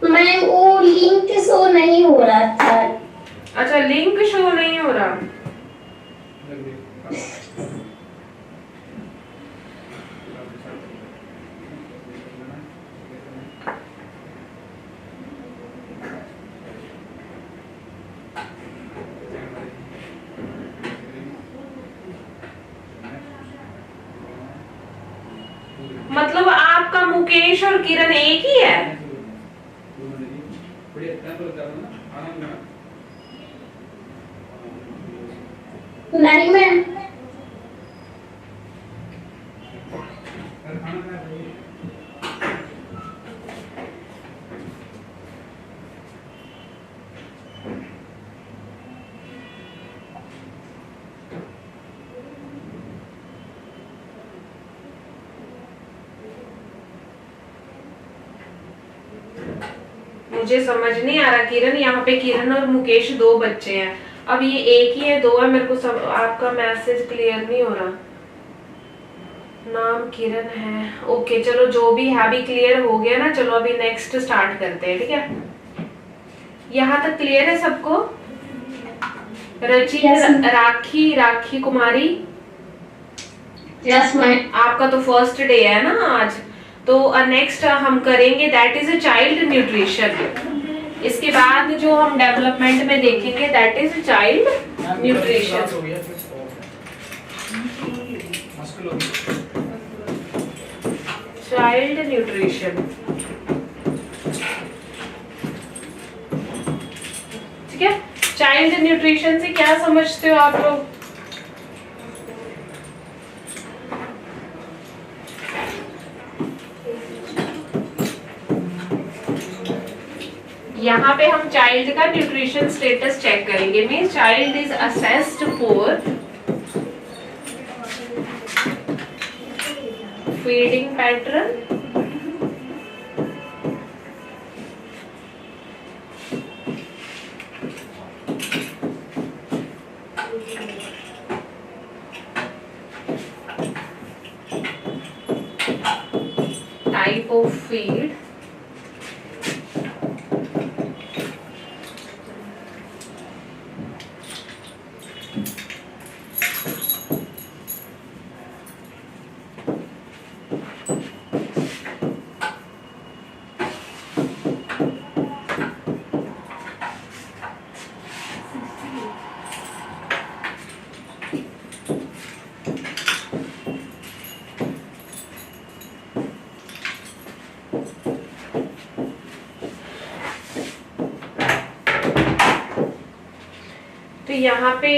मैम वो लिंक शो नहीं हो रहा था। अच्छा लिंक शो नहीं हो रहा। मतलब आपका मुकेश और किरण एक ही है। नहीं मैम। मुझे समझ नहीं आ रहा किरण, यहाँ पे किरण और मुकेश दो बच्चे हैं, अब ये एक ही है दो है, मेरे को सब आपका मैसेज क्लियर नहीं हो रहा। नाम किरण है, ओके चलो जो भी है अभी क्लियर हो गया ना, चलो अभी नेक्स्ट स्टार्ट करते हैं, ठीक है। यहाँ तक क्लियर है सबको? रचित, Yes. राखी, राखी कुमारी, यस मैम। आपका तो फर्स्ट डे है ना आज, तो नेक्स्ट हम करेंगे दैट इज चाइल्ड न्यूट्रिशन। इसके बाद जो हम डेवलपमेंट में देखेंगे that is child nutrition. Child nutrition, ठीक है। चाइल्ड न्यूट्रिशन से क्या समझते हो आप लोग? यहाँ पे हम चाइल्ड का न्यूट्रिशन स्टेटस चेक करेंगे, means child is assessed for feeding pattern, type of feed, तो यहाँ पे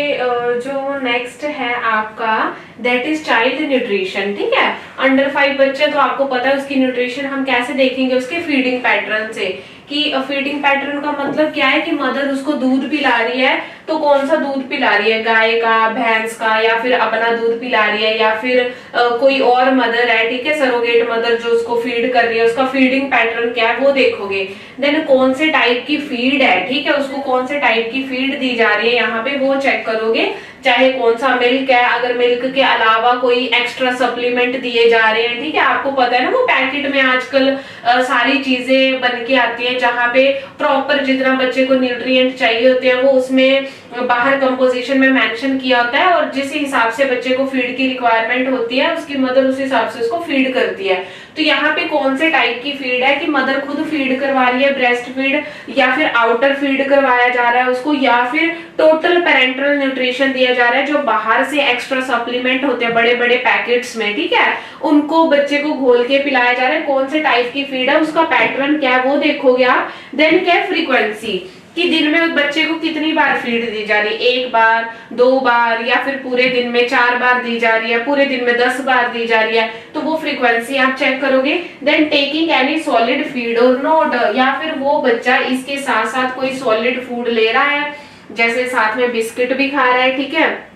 जो नेक्स्ट है आपका दैट इज चाइल्ड न्यूट्रिशन, ठीक है। अंडर 5 बच्चे तो आपको पता है उसकी न्यूट्रिशन हम कैसे देखेंगे, उसके फीडिंग पैटर्न से, कि फीडिंग पैटर्न का मतलब क्या है कि मदर उसको दूध पिला रही है तो कौन सा दूध पिला रही है, गाय का, भैंस का, या फिर अपना दूध पिला रही है, या फिर कोई और मदर है, ठीक है, सरोगेट मदर जो उसको फीड कर रही है, उसका फीडिंग पैटर्न क्या है वो देखोगे। देन कौन से टाइप की फीड है, ठीक है, उसको कौन से टाइप की फीड दी जा रही है यहाँ पे वो चेक करोगे, चाहे कौन सा मिल्क है, अगर मिल्क के अलावा कोई एक्स्ट्रा सप्लीमेंट दिए जा रहे हैं, ठीक है, आपको पता है ना वो पैकेट में आजकल सारी चीजें बन के आती है जहाँ पे प्रॉपर जितना बच्चे को न्यूट्रिएंट चाहिए होते हैं वो उसमें बाहर कंपोजिशन में मेंशन किया होता है, और जिस हिसाब से बच्चे को फीड की रिक्वायरमेंट होती है उसकी मदर उस हिसाब से उसको फीड करती है। तो यहाँ पे कौन से टाइप की फीड है कि मदर खुद फीड करवा रही है, ब्रेस्ट फीड, या फिर आउटर फीड करवाया जा रहा है उसको, या फिर टोटल पेरेंटल न्यूट्रिशन दिया जा रहा है, जो बाहर से एक्स्ट्रा सप्लीमेंट होते हैं बड़े बड़े पैकेट्स में, ठीक है, उनको बच्चे को घोल के पिलाया जा रहा है। कौन से टाइप की फीड है, उसका पैटर्न क्या है वो देखोगे आप। देन क्या है फ्रीक्वेंसी, कि दिन में उस बच्चे को कितनी बार फीड दी जा रही है, 1 बार, 2 बार, या फिर पूरे दिन में 4 बार दी जा रही है, पूरे दिन में 10 बार दी जा रही है, तो वो फ्रीक्वेंसी आप चेक करोगे। Then taking any solid feed और नॉट, या फिर वो बच्चा इसके साथ साथ कोई सॉलिड फूड ले रहा है, जैसे साथ में बिस्किट भी खा रहा है, ठीक है,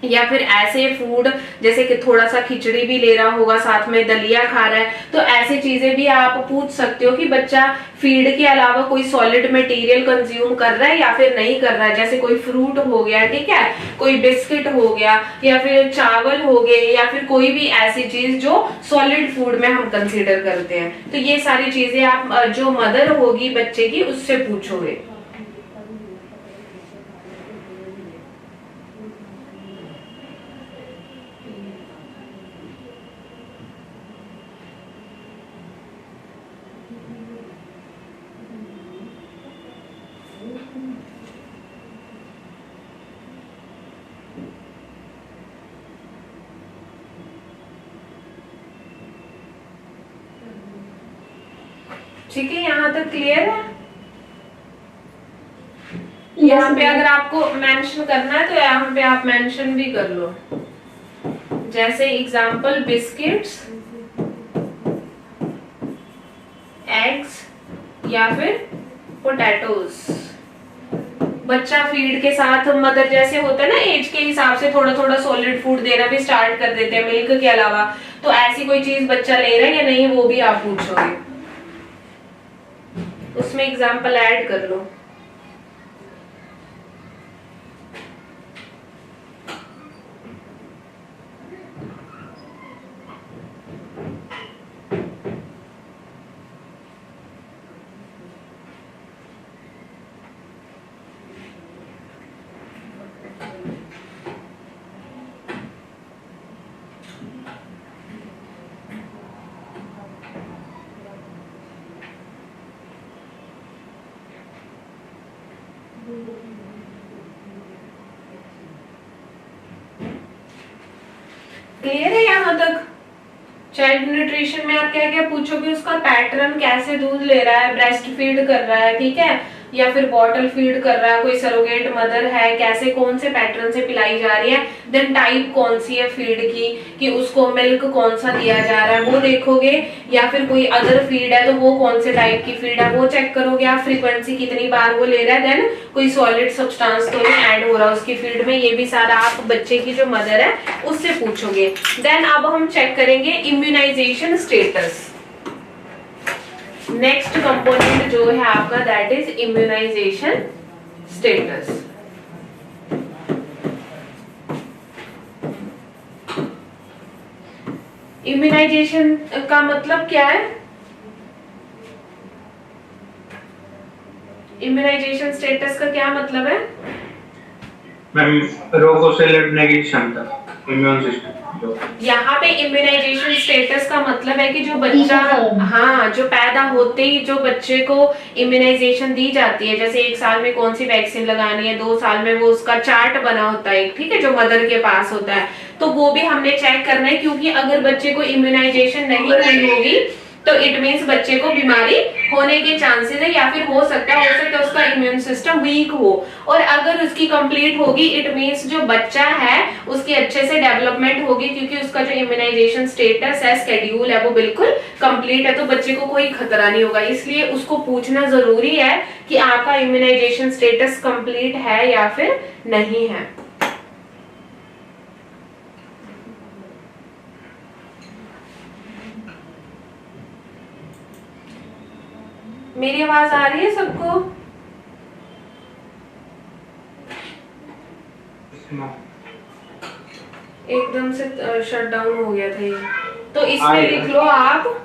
या फिर ऐसे फूड जैसे कि थोड़ा सा खिचड़ी भी ले रहा होगा, साथ में दलिया खा रहा है, तो ऐसी चीजें भी आप पूछ सकते हो कि बच्चा फीड के अलावा कोई सॉलिड मटेरियल कंज्यूम कर रहा है या फिर नहीं कर रहा है, जैसे कोई फ्रूट हो गया, ठीक है, कोई बिस्किट हो गया, या फिर चावल हो गए, या फिर कोई भी ऐसी चीज जो सॉलिड फूड में हम कंसीडर करते हैं। तो ये सारी चीजें आप जो मदर होगी बच्चे की उससे पूछोगे। ठीक है, यहाँ तक क्लियर है? यहाँ पे अगर आपको मेंशन करना है तो यहाँ पे आप मेंशन भी कर लो, जैसे एग्जाम्पल बिस्किट्स, एग्स या फिर पोटैटोज। बच्चा फीड के साथ मदर जैसे होता है ना, एज के हिसाब से थोड़ा थोड़ा सॉलिड फूड देना भी स्टार्ट कर देते हैं मिल्क के अलावा, तो ऐसी कोई चीज बच्चा ले रहा है या नहीं वो भी आप पूछोगे, उसमें एग्जाम्पल ऐड कर लो। क्लियर है यहाँ तक? चाइल्ड न्यूट्रिशन में आप क्या क्या पूछोगे, उसका पैटर्न, कैसे दूध ले रहा है, ब्रेस्ट फीड कर रहा है, ठीक है, या फिर बॉटल फीड कर रहा है, कोई सरोगेट मदर है, कैसे कौन से पैटर्न से पिलाई जा रही है, देन टाइप कौन सी है फीड की, कि उसको मिल्क कौन सा दिया जा रहा है वो देखोगे, या फिर कोई अदर फीड है तो वो कौन से टाइप की फीड है वो चेक करोगे आप, फ्रीक्वेंसी कितनी बार वो ले रहा है, देन कोई सॉलिड सब्सटेंस तो नहीं ऐड हो रहा उसकी फीड में, ये भी सारा आप बच्चे की जो मदर है उससे पूछोगे। देन अब हम चेक करेंगे इम्यूनाइजेशन स्टेटस। नेक्स्ट कंपोनेंट जो है आपका that is immunization status. Immunization का मतलब क्या है? इम्यूनाइजेशन स्टेटस का क्या मतलब है? मैम, रोगों से लड़ने की क्षमता, इम्यून सिस्टम। यहाँ पे इम्यूनाइजेशन स्टेटस का मतलब है कि जो बच्चा, हाँ, जो पैदा होते ही जो बच्चे को इम्यूनाइजेशन दी जाती है, जैसे 1 साल में कौन सी वैक्सीन लगानी है, 2 साल में वो उसका चार्ट बना होता है, ठीक है, जो मदर के पास होता है, तो वो भी हमने चेक करना है, क्योंकि अगर बच्चे को इम्यूनाइजेशन नहीं हुई होगी तो इट मीन्स बच्चे को बीमारी होने के चांसेस है, या फिर हो सकता है उसका इम्यून सिस्टम वीक हो, और अगर उसकी कंप्लीट होगी इट मीन्स जो बच्चा है उसकी अच्छे से डेवलपमेंट होगी, क्योंकि उसका जो इम्यूनाइजेशन स्टेटस है, शेड्यूल है, वो बिल्कुल कंप्लीट है, तो बच्चे को कोई खतरा नहीं होगा। इसलिए उसको पूछना जरूरी है कि आपका इम्यूनाइजेशन स्टेटस कंप्लीट है या फिर नहीं है। मेरी आवाज आ रही है सबको? एकदम से शट डाउन हो गया था ये, तो इसमें लिख लो आप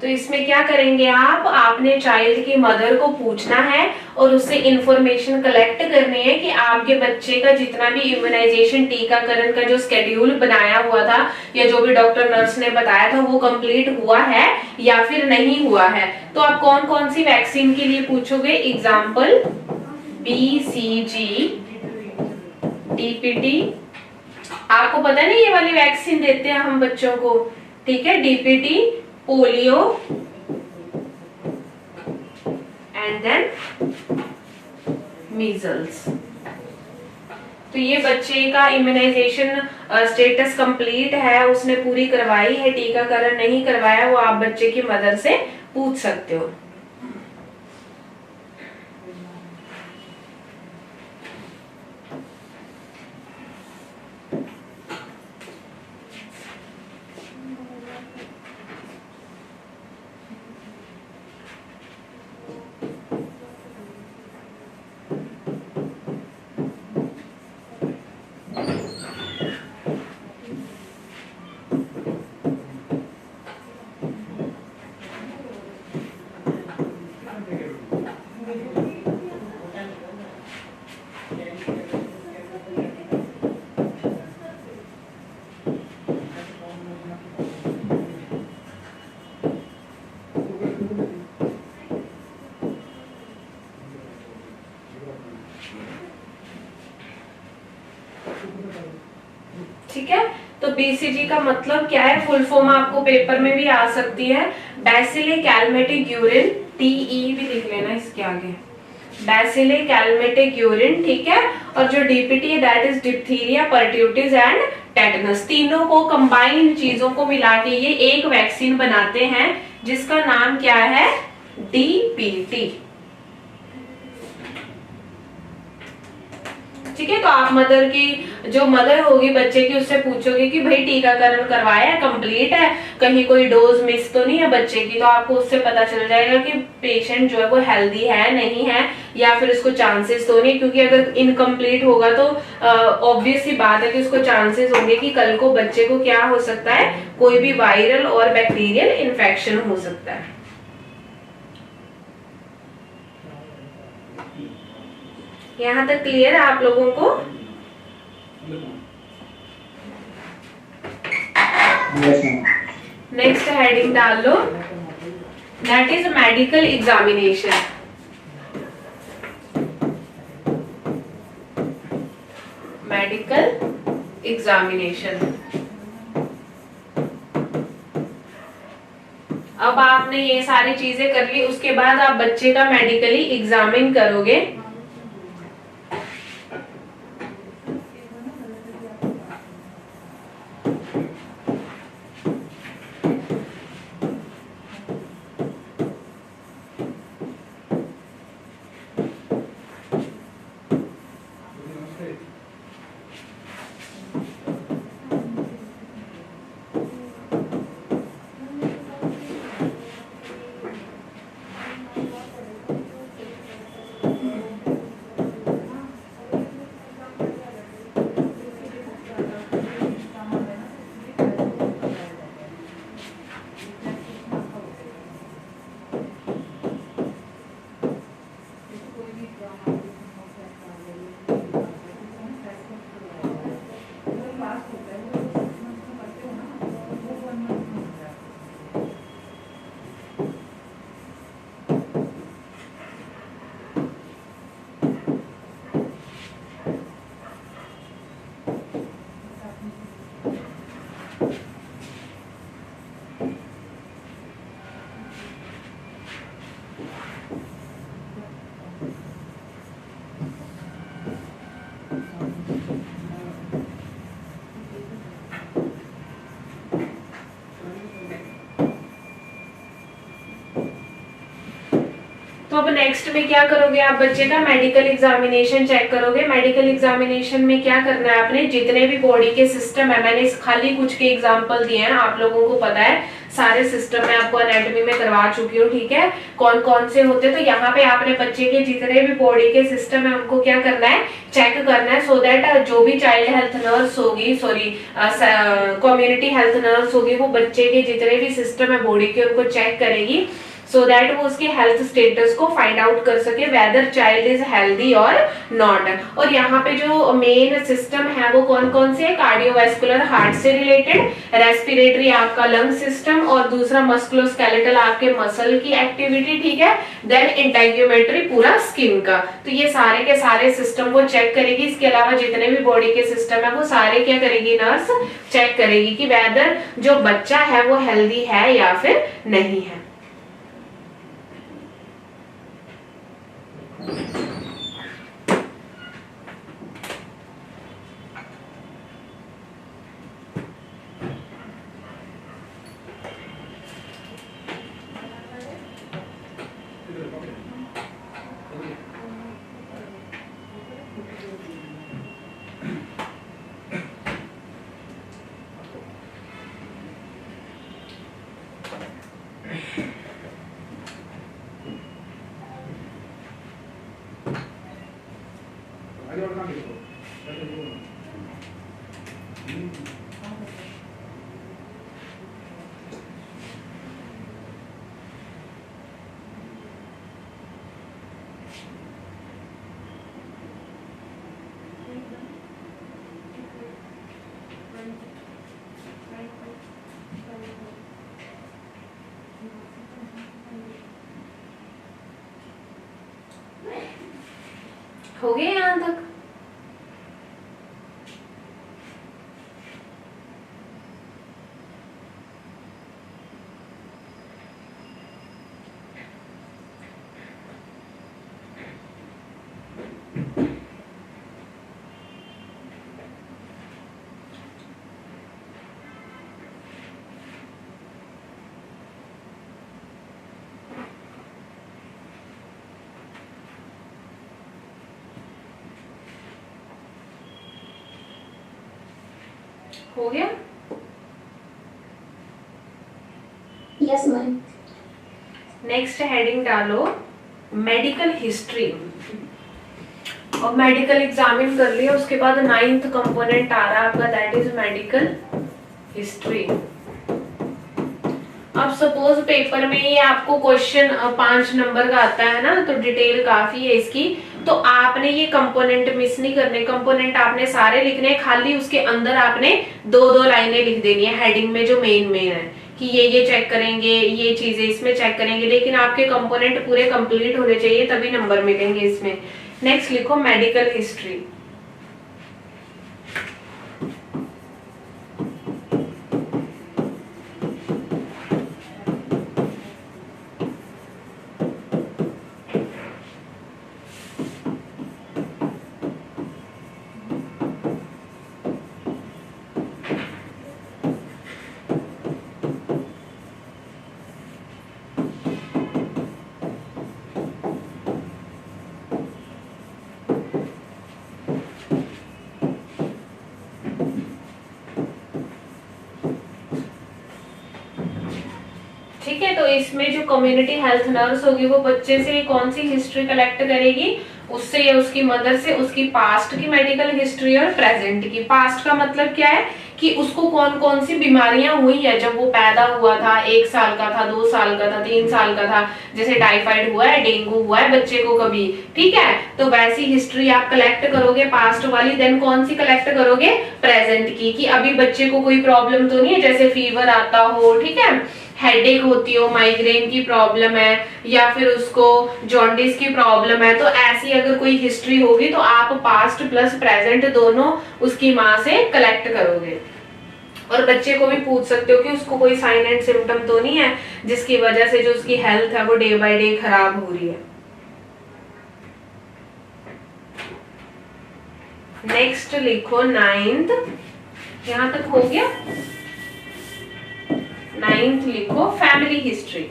तो इसमें क्या करेंगे आप, आपने चाइल्ड की मदर को पूछना है और उससे इंफॉर्मेशन कलेक्ट करनी है कि आपके बच्चे का जितना भी इम्यूनाइजेशन टीकाकरण का जो शेड्यूल बनाया हुआ था या जो भी डॉक्टर नर्स ने बताया था वो कंप्लीट हुआ है या फिर नहीं हुआ है। तो आप कौन कौन सी वैक्सीन के लिए पूछोगे, एग्जाम्पल BCG, DPT, आपको पता नहीं ये वाली वैक्सीन देते हैं हम बच्चों को, ठीक है, DPT, polio and then measles. तो ये बच्चे का इम्यूनाइजेशन स्टेटस कंप्लीट है, उसने पूरी करवाई है, टीकाकरण नहीं करवाया, वो आप बच्चे की मदर से पूछ सकते हो। ठीक है। तो BCG का मतलब क्या है, फुल फॉर्म आपको पेपर में भी आ सकती है, बैसिलिक यूरिन, TE भी लिख लेना इसके आगे, बैसिलिक यूरिन, ठीक है। और जो DPT है that is diphtheria, pertussis and tetanus. तीनों को कंबाइन चीजों को मिला के ये एक वैक्सीन बनाते हैं जिसका नाम क्या है, DPT, ठीक है। तो आप मदर की, जो मदर होगी बच्चे की, उससे पूछोगे कि भाई टीकाकरण करवाया है, कंप्लीट है, कहीं कोई डोज मिस तो नहीं है बच्चे की, तो आपको उससे पता चल जाएगा कि पेशेंट जो है वो हेल्दी है नहीं है, या फिर उसको चांसेस तो नहीं, क्योंकि अगर इनकम्प्लीट होगा तो ऑब्वियस ही बात है कि उसको चांसेस होंगे कि कल को बच्चे को क्या हो सकता है, कोई भी वायरल और बैक्टीरियल इन्फेक्शन हो सकता है। यहाँ तक क्लियर है आप लोगों को? नेक्स्ट हेडिंग डाल लो, that is medical examination. Medical examination. अब आपने ये सारी चीजें कर ली, उसके बाद आप बच्चे का मेडिकली एग्जामिन करोगे। तो अब नेक्स्ट में क्या करोगे आप, बच्चे का मेडिकल एग्जामिनेशन चेक करोगे। मेडिकल एग्जामिनेशन में क्या करना है आपने, जितने भी बॉडी के सिस्टम है, मैंने खाली कुछ के एग्जांपल दिए हैं, आप लोगों को पता है सारे सिस्टम मैं आपको एनाटॉमी में करवा चुकी हूँ, ठीक है, कौन कौन से होते हैं। तो यहाँ पे आपने बच्चे के जितने भी बॉडी के सिस्टम है उनको क्या करना है, चेक करना है, सो दैट जो भी चाइल्ड हेल्थ नर्स होगी, सॉरी कम्युनिटी हेल्थ नर्स होगी, वो बच्चे के जितने भी सिस्टम है बॉडी के उनको चेक करेगी, सो दैट वो उसके हेल्थ स्टेटस को फाइंड आउट कर सके वेदर चाइल्ड इज हेल्दी और नॉट। और यहाँ पे जो मेन सिस्टम है वो कौन कौन से है, कार्डियोवैस्कुलर हार्ट से रिलेटेड, रेस्पिरेटरी आपका लंग सिस्टम, और दूसरा मस्कुलोस्केलेटल आपके मसल की एक्टिविटी, ठीक है, देन इंटेग्यूमेट्री पूरा स्किन का। तो ये सारे के सारे सिस्टम वो चेक करेगी। इसके अलावा जितने भी बॉडी के सिस्टम है वो सारे क्या करेगी, नर्स चेक करेगी कि वेदर जो बच्चा है वो हेल्दी है या फिर नहीं है। हो गया यहाँ तक? हो गया? Yes ma'am. नेक्स्ट हेडिंग डालो मेडिकल हिस्ट्री। और मेडिकल एग्जामिन कर लिया, उसके बाद 9th कंपोनेंट आ रहा है आपका, दैट इज मेडिकल हिस्ट्री। अब सपोज पेपर में ये आपको क्वेश्चन 5 नंबर का आता है ना, तो डिटेल काफी है इसकी, तो आपने ये कंपोनेंट मिस नहीं करने, कंपोनेंट आपने सारे लिखने, खाली उसके अंदर आपने 2-2 लाइनें लिख देनी है हेडिंग में जो मेन है कि ये चेक करेंगे, ये चीजें इसमें चेक करेंगे, लेकिन आपके कंपोनेंट पूरे कंप्लीट होने चाहिए तभी नंबर मिलेंगे इसमें। नेक्स्ट लिखो मेडिकल हिस्ट्री। ठीक है, तो इसमें जो कम्युनिटी हेल्थ नर्स होगी वो बच्चे से कौन सी हिस्ट्री कलेक्ट करेगी, उससे या उसकी मदर से उसकी पास्ट की मेडिकल हिस्ट्री और प्रेजेंट की। पास्ट का मतलब क्या है कि उसको कौन कौन सी बीमारियां हुई है जब वो पैदा हुआ था, 1 साल का था, 2 साल का था, 3 साल का था, जैसे टाइफाइड हुआ है, डेंगू हुआ है बच्चे को कभी, ठीक है, तो वैसी हिस्ट्री आप कलेक्ट करोगे पास्ट वाली। देन कौन सी कलेक्ट करोगे, प्रेजेंट की, कि अभी बच्चे को कोई प्रॉब्लम तो नहीं है, जैसे फीवर आता हो, ठीक है, हेडेक होती हो, माइग्रेन की प्रॉब्लम है, या फिर उसको जॉन्डिस की प्रॉब्लम है, तो ऐसी अगर कोई हिस्ट्री होगी तो आप पास्ट प्लस प्रेजेंट दोनों उसकी माँ से कलेक्ट करोगे। और बच्चे को भी पूछ सकते हो कि उसको कोई साइन एंड सिम्टम तो नहीं है जिसकी वजह से जो उसकी हेल्थ है वो डे बाय डे खराब हो रही है। नेक्स्ट लिखो 9th, यहां तक हो गया। 9th लिखो family history.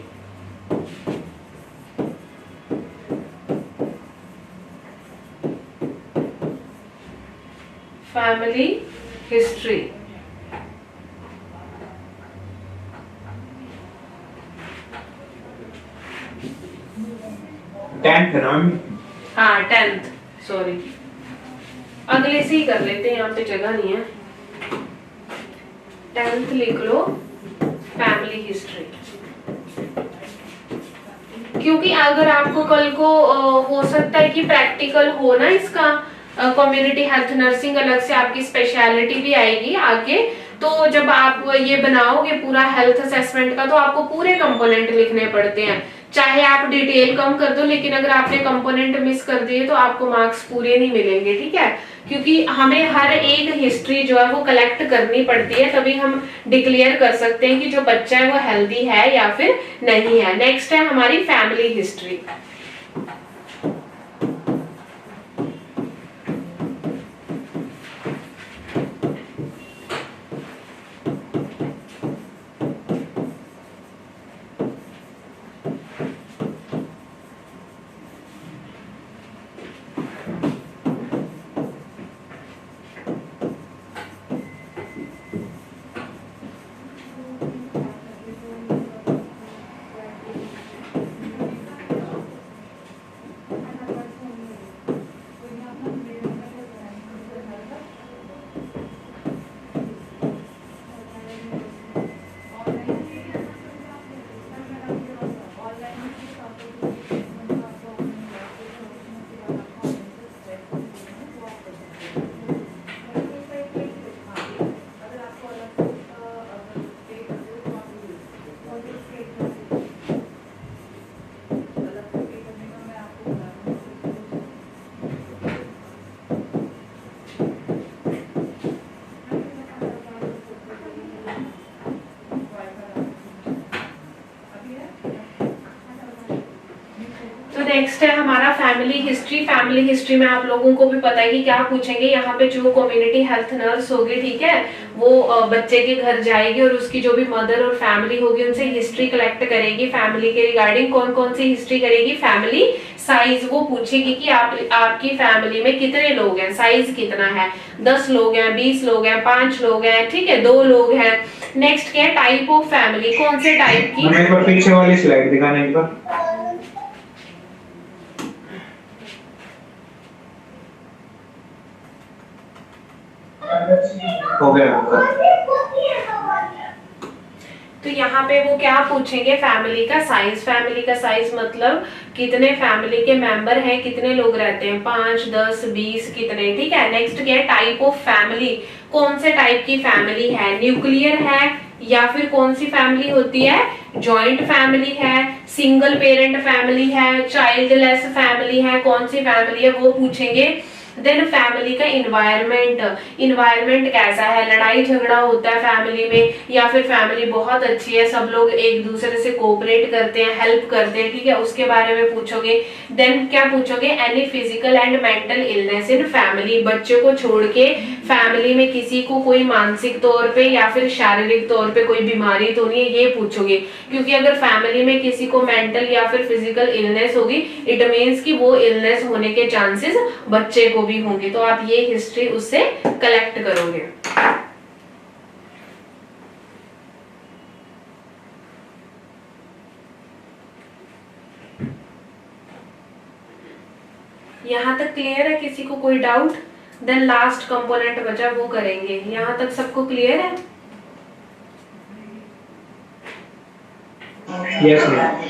Family history. Tenth है ना मैम? हाँ 10th, सॉरी अगले से ही कर लेते हैं, यहाँ पे जगह नहीं है। 10th लिख लो फैमिली हिस्ट्री, क्योंकि अगर आपको कल को हो सकता है कि प्रैक्टिकल हो ना इसका, कम्युनिटी हेल्थ नर्सिंग अलग से आपकी स्पेशलिटी भी आएगी आगे, तो जब आप ये बनाओगे पूरा हेल्थ असेसमेंट का तो आपको पूरे कंपोनेंट लिखने पड़ते हैं, चाहे आप डिटेल कम कर दो, लेकिन अगर आपने कंपोनेंट मिस कर दिए तो आपको मार्क्स पूरे नहीं मिलेंगे, ठीक है, क्योंकि हमें हर एक हिस्ट्री जो है वो कलेक्ट करनी पड़ती है, तभी हम डिक्लेयर कर सकते हैं कि जो बच्चा है वो हेल्दी है या फिर नहीं है। नेक्स्ट है हमारी फैमिली हिस्ट्री। नेक्स्ट है हमारा फैमिली हिस्ट्री। फैमिली हिस्ट्री में आप लोगों को भी पता है कि क्या पूछेंगे, यहाँ पे जो कम्युनिटी हेल्थ नर्स होगी, ठीक है, वो बच्चे के घर जाएगी और उसकी जो भी मदर और फैमिली होगी उनसे हिस्ट्री कलेक्ट करेगी। फैमिली के रिगार्डिंग कौन कौन सी हिस्ट्री करेगी, फैमिली साइज वो पूछेगी कि आपकी फैमिली में कितने लोग हैं, साइज कितना है, 10 लोग हैं, 20 लोग हैं, 5 लोग हैं, ठीक है, 2 लोग हैं। नेक्स्ट क्या है, टाइप ऑफ फैमिली, कौन से टाइप की। हमें एक बार पीछे वाली स्लाइड दिखाना एक बार। हो गया आपका। तो यहाँ पे वो क्या पूछेंगे, फैमिली का साइज। फैमिली का साइज मतलब कितने फैमिली के मेंबर हैं, कितने लोग रहते हैं, 5, 10, 20, कितने, ठीक है। नेक्स्ट क्या है, टाइप ऑफ फैमिली, कौन से टाइप की फैमिली है, न्यूक्लियर है या फिर कौन सी फैमिली होती है, जॉइंट फैमिली है, सिंगल पेरेंट फैमिली है, चाइल्डलेस फैमिली है, कौन सी फैमिली है वो पूछेंगे। देन फैमिली का इन्वायरमेंट, इन्वायरमेंट कैसा है, लड़ाई झगड़ा होता है फैमिली में या फिर फैमिली बहुत अच्छी है, सब लोग एक दूसरे से कोऑपरेट करते हैं, हेल्प करते हैं, ठीक है, उसके बारे में पूछोगे। देन क्या पूछोगे, any physical and mental illness in family, बच्चों को छोड़ के फैमिली में किसी को कोई मानसिक तौर पे या फिर शारीरिक तौर पे कोई बीमारी तो नहीं है, ये पूछोगे। क्योंकि अगर फैमिली में किसी को मेंटल या फिर फिजिकल इलनेस होगी, इट मीन्स कि वो इलनेस होने के चांसेस बच्चे को भी होंगे। तो आप ये हिस्ट्री उससे कलेक्ट करोगे। यहां तक क्लियर है, किसी को कोई डाउट। देन लास्ट कंपोनेंट बचा वो करेंगे। यहां तक सबको क्लियर है। Yes ma'am.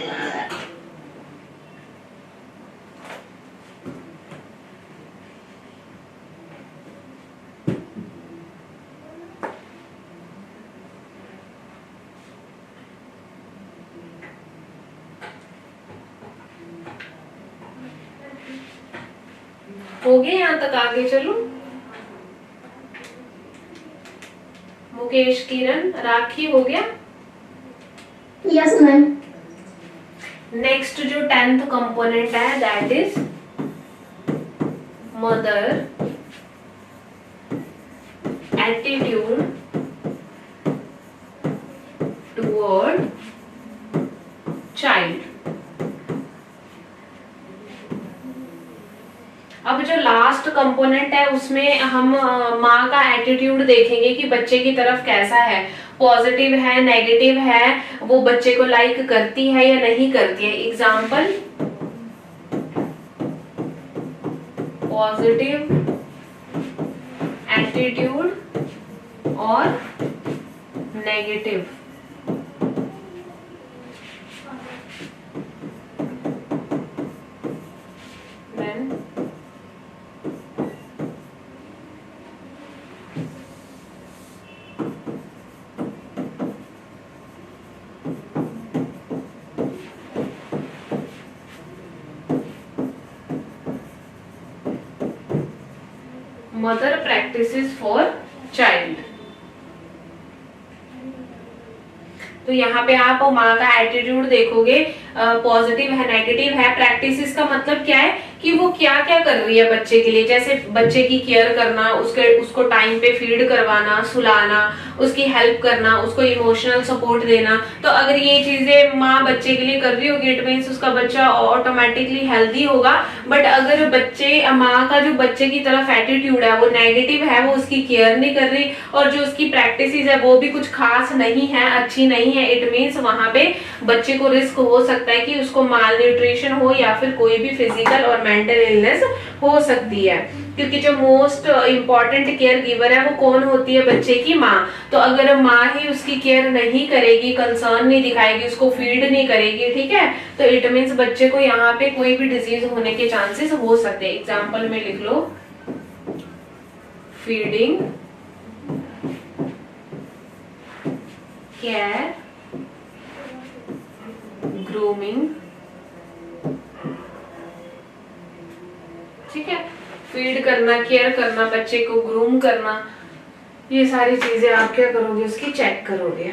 हो गए यहां तक, आगे चलो। मुकेश, किरण, राखी, हो गया। Yes ma'am. नेक्स्ट जो 10th कंपोनेंट है that is mother attitude toward child. अब जो लास्ट कंपोनेंट है उसमें हम माँ का एटीट्यूड देखेंगे कि बच्चे की तरफ कैसा है, पॉजिटिव है, नेगेटिव है, वो बच्चे को लाइक करती है या नहीं करती है। एग्जाम्पल, पॉजिटिव एटीट्यूड और negative. Mother practices for child. तो यहाँ पे आप माँ का एटीट्यूड देखोगे, पॉजिटिव है, नेगेटिव है। प्रैक्टिसेस का मतलब क्या है कि वो क्या क्या कर रही है बच्चे के लिए, जैसे बच्चे की केयर करना, उसको टाइम पे फीड करवाना, सुलाना, उसकी हेल्प करना, उसको इमोशनल सपोर्ट देना। तो अगर ये चीजें माँ बच्चे के लिए कर रही होगी, इट मीन्स उसका बच्चा ऑटोमेटिकली हेल्दी होगा। बट अगर माँ का जो बच्चे की तरफ एटीट्यूड है वो नेगेटिव है, वो उसकी केयर नहीं कर रही और जो उसकी प्रैक्टिसेस है वो भी कुछ खास नहीं है, अच्छी नहीं है, इट मीन्स वहां पे बच्चे को रिस्क हो सकता है कि उसको माल न्यूट्रिशन हो या फिर कोई भी फिजिकल और मेंटल इलनेस हो सकती है। क्योंकि जो मोस्ट इंपॉर्टेंट केयर गिवर है वो कौन होती है, बच्चे की माँ। तो अगर माँ ही उसकी केयर नहीं करेगी, कंसर्न नहीं दिखाएगी, उसको फीड नहीं करेगी, ठीक है, तो इट मीन्स बच्चे को यहाँ पे कोई भी डिजीज होने के चांसेस हो सकते हैं। एग्जाम्पल में लिख लो, फीडिंग, केयर, ग्रूमिंग, ठीक है, फीड करना, केयर करना, बच्चे को ग्रूम करना, ये सारी चीजें आप क्या करोगे, उसकी चेक करोगे।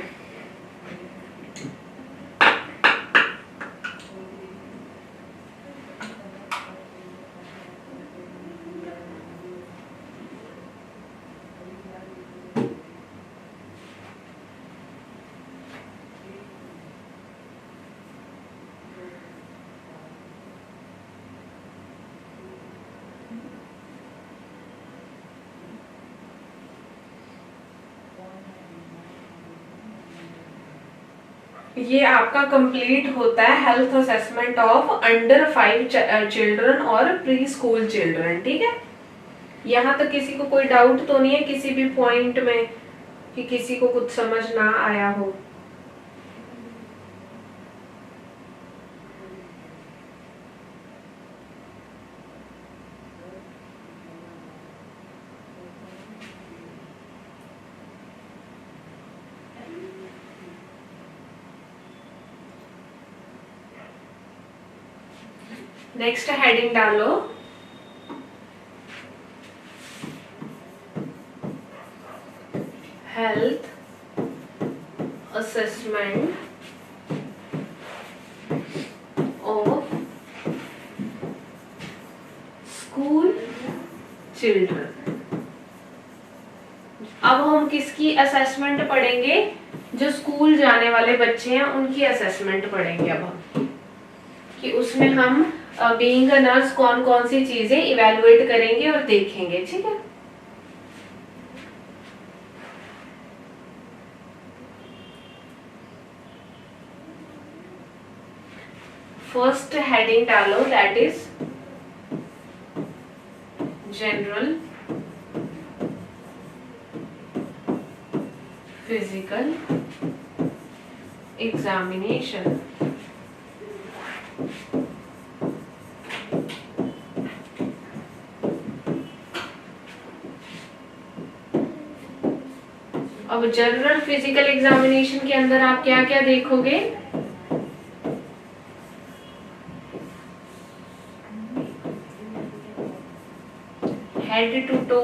ये आपका कंप्लीट होता है health assessment of under 5 children और प्री स्कूल चिल्ड्रन। ठीक है, यहाँ तक किसी को कोई डाउट तो नहीं है किसी भी पॉइंट में कि किसी को कुछ समझ ना आया हो? नेक्स्ट हेडिंग डालो, health assessment of school children. अब हम किसकी असेसमेंट पढ़ेंगे? जो स्कूल जाने वाले बच्चे हैं उनकी असेसमेंट पढ़ेंगे अब हम, कि उसमें हम बीइंग अ नर्स कौन कौन सी चीजें इवेलुएट करेंगे और देखेंगे। ठीक है, फर्स्ट हेडिंग डालो, that is general physical examination. अब जनरल फिजिकल एग्जामिनेशन के अंदर आप क्या क्या देखोगे? हेड टू टो,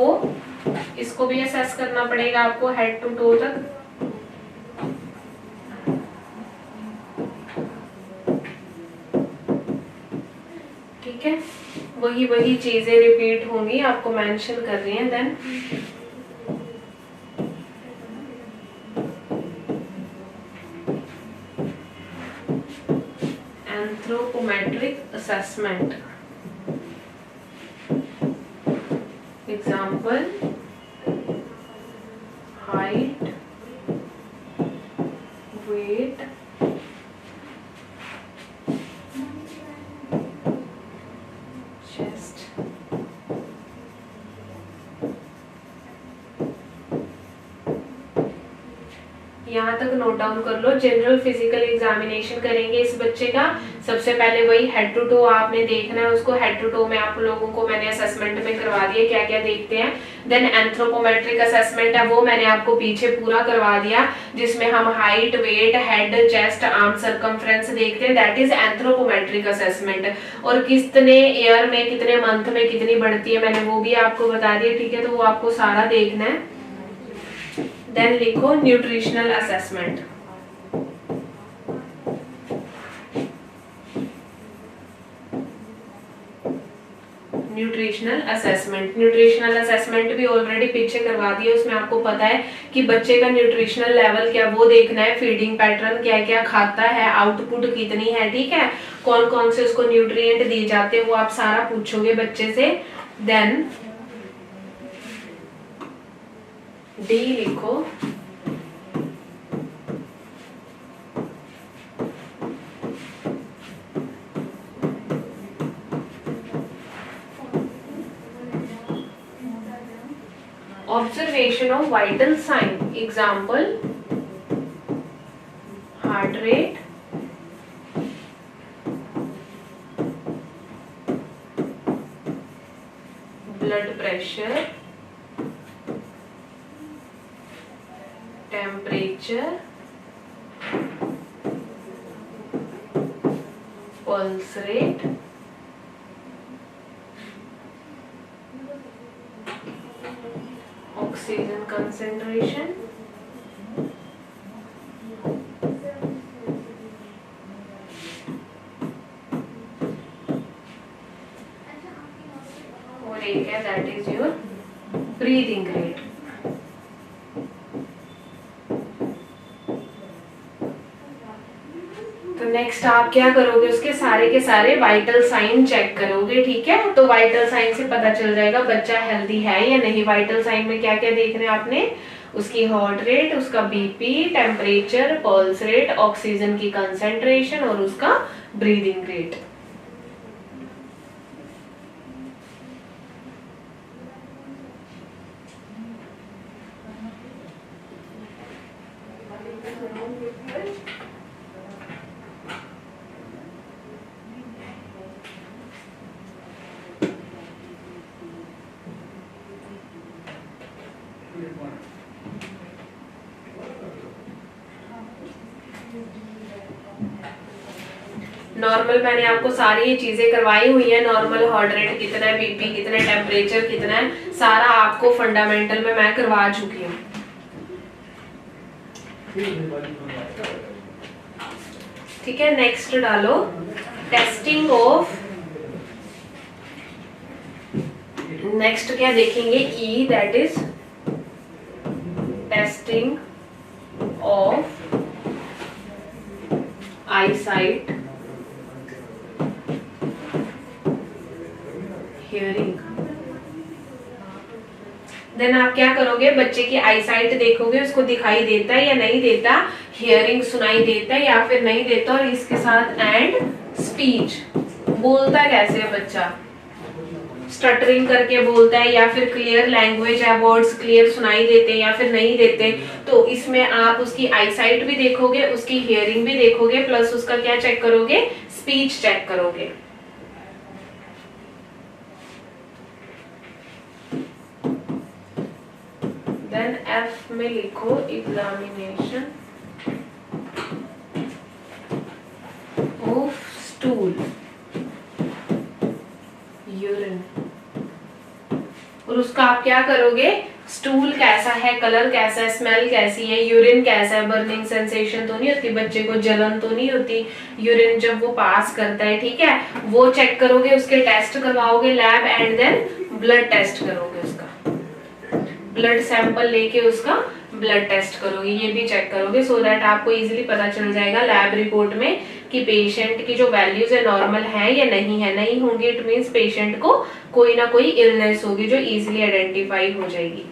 इसको भी असेस करना पड़ेगा आपको हेड टू टो तक। ठीक है, वही चीजें रिपीट होंगी, आपको मेंशन कर रही हैं। Then anthropometric assessment, example height, weight, chest. यहाँ तक नोट डाउन कर लो। जनरल फिजिकल एग्जामिनेशन करेंगे इस बच्चे का। सबसे पहले वही हेड टू टो आपने देखना है उसको। हेड टू टो में आप लोगों को मैंने असेसमेंट में करवा दिया क्या क्या देखते हैं। देन एंथ्रोपोमेट्रिक असेसमेंट है, वो मैंने आपको पीछे पूरा करवा दिया, जिसमें हम height, weight, head, chest, arm circumference देखते हैं। That is anthropometric assessment. और कितने ईयर में, कितने मंथ में कितनी बढ़ती है, मैंने वो भी आपको बता दिया। ठीक है, तो वो आपको सारा देखना है। देन लिखो न्यूट्रिशनल असेसमेंट। न्यूट्रिशनल असेसमेंट भी ऑलरेडी पीछे करवा दिया। उसमें आपको पता है कि बच्चे का न्यूट्रिशनल लेवल क्या, वो देखना है। फीडिंग पैटर्न क्या क्या खाता है, आउटपुट कितनी है, ठीक है, कौन कौन से उसको न्यूट्रिएंट दिए जाते हैं, वो आप सारा पूछोगे बच्चे से। देन डी लिखो, observation of vital sign, example heart rate, blood pressure, temperature, pulse rate, oxygen concentration, और एक है that is your breathing rate. तो नेक्स्ट आप क्या करोगे, उसके सारे के सारे वाइटल साइन चेक करोगे। ठीक है, तो वाइटल साइन से पता चल जाएगा बच्चा हेल्दी है या नहीं। वाइटल साइन में क्या क्या देखना है आपने, उसकी हार्ट रेट, उसका BP, temperature, pulse rate, oxygen की कंसेंट्रेशन और उसका ब्रीदिंग रेट। नॉर्मल मैंने आपको सारी ये चीजें करवाई हुई है, नॉर्मल हार्ट रेट कितना है, बीपी कितना है, टेम्परेचर कितना है, सारा आपको फंडामेंटल में मैं करवा चुकी हूँ। ठीक है, नेक्स्ट डालो टेस्टिंग ऑफ, नेक्स्ट क्या देखेंगे, E that is testing of eyesight, hearing. Then आप क्या करोगे, बच्चे की आईसाइट देखोगे, उसको दिखाई देता है या नहीं देता, हियरिंग सुनाई देता है या फिर नहीं देता, और इसके साथ एंड स्पीच, बोलता कैसे है बच्चा, स्टटरिंग करके बोलता है या फिर क्लियर लैंग्वेज है, वर्ड्स क्लियर सुनाई देते हैं या फिर नहीं देते। तो इसमें आप उसकी आईसाइट भी देखोगे, उसकी हियरिंग भी देखोगे, प्लस उसका क्या चेक करोगे, स्पीच चेक करोगे। देन एफ में लिखो एग्जामिनेशन ऑफ स्टूल, यूरिन, और उसका आप क्या करोगे, स्टूल कैसा है, कलर कैसा है, स्मेल कैसी है, यूरिन कैसा है, बर्निंग सेंसेशन तो नहीं होती, बच्चे को जलन तो नहीं होती यूरिन जब वो पास करता है, ठीक है, वो चेक करोगे, उसके टेस्ट करवाओगे lab, and then blood test करोगे, उसका ब्लड सैंपल लेके उसका ब्लड टेस्ट करोगे, ये भी चेक करोगे, सो दैट आपको इजीली पता चल जाएगा लैब रिपोर्ट में कि पेशेंट की जो वैल्यूज है नॉर्मल है या नहीं है, नहीं होंगी इट मींस पेशेंट को कोई ना कोई इलनेस होगी जो इजीली आइडेंटिफाई हो जाएगी।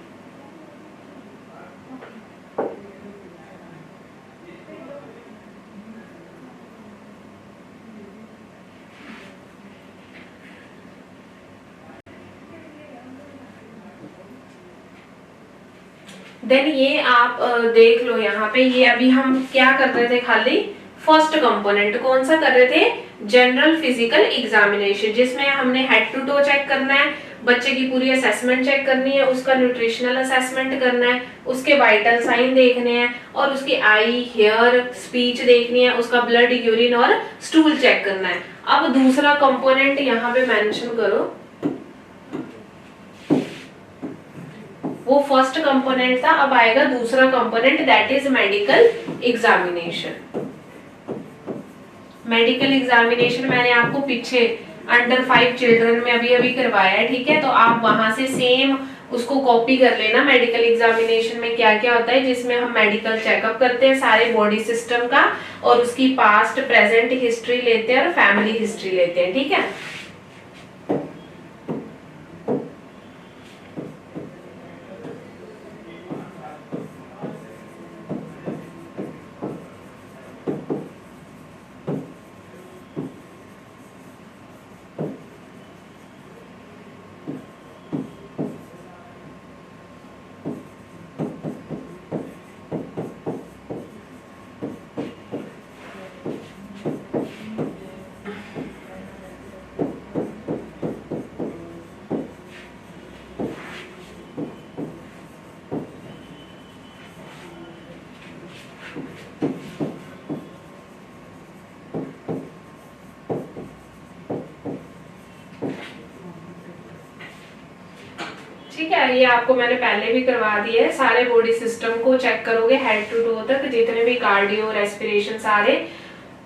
देन ये आप देख लो यहाँ पे, ये अभी हम क्या कर रहे थे, खाली फर्स्ट कंपोनेंट कौन सा कर रहे थे, जनरल फिजिकल एग्जामिनेशन, जिसमें हमने हेड टू टो चेक करना है, बच्चे की पूरी असेसमेंट चेक करनी है, उसका न्यूट्रिशनल असेसमेंट करना है, उसके वाइटल साइन देखने हैं, और उसकी आई, हेयर, स्पीच देखनी है, उसका ब्लड, यूरिन और स्टूल चेक करना है। अब दूसरा कंपोनेंट यहाँ पे मेंशन करो, वो फर्स्ट कंपोनेंट था, अब आएगा दूसरा component that is medical examination. Medical examination मैंने आपको पीछे अंडर 5 चिल्ड्रन में अभी अभी करवाया है, ठीक है, तो आप वहां से सेम उसको कॉपी कर लेना। मेडिकल एग्जामिनेशन में क्या क्या होता है, जिसमें हम मेडिकल चेकअप करते हैं सारे बॉडी सिस्टम का, और उसकी पास्ट प्रेजेंट हिस्ट्री लेते हैं और फैमिली हिस्ट्री लेते हैं, ठीक है। ठीक है, ये आपको मैंने पहले भी करवा दिया है, सारे बॉडी सिस्टम को चेक करोगे हेड टू टो तक, जितने भी कार्डियो, रेस्पिरेशन, सारे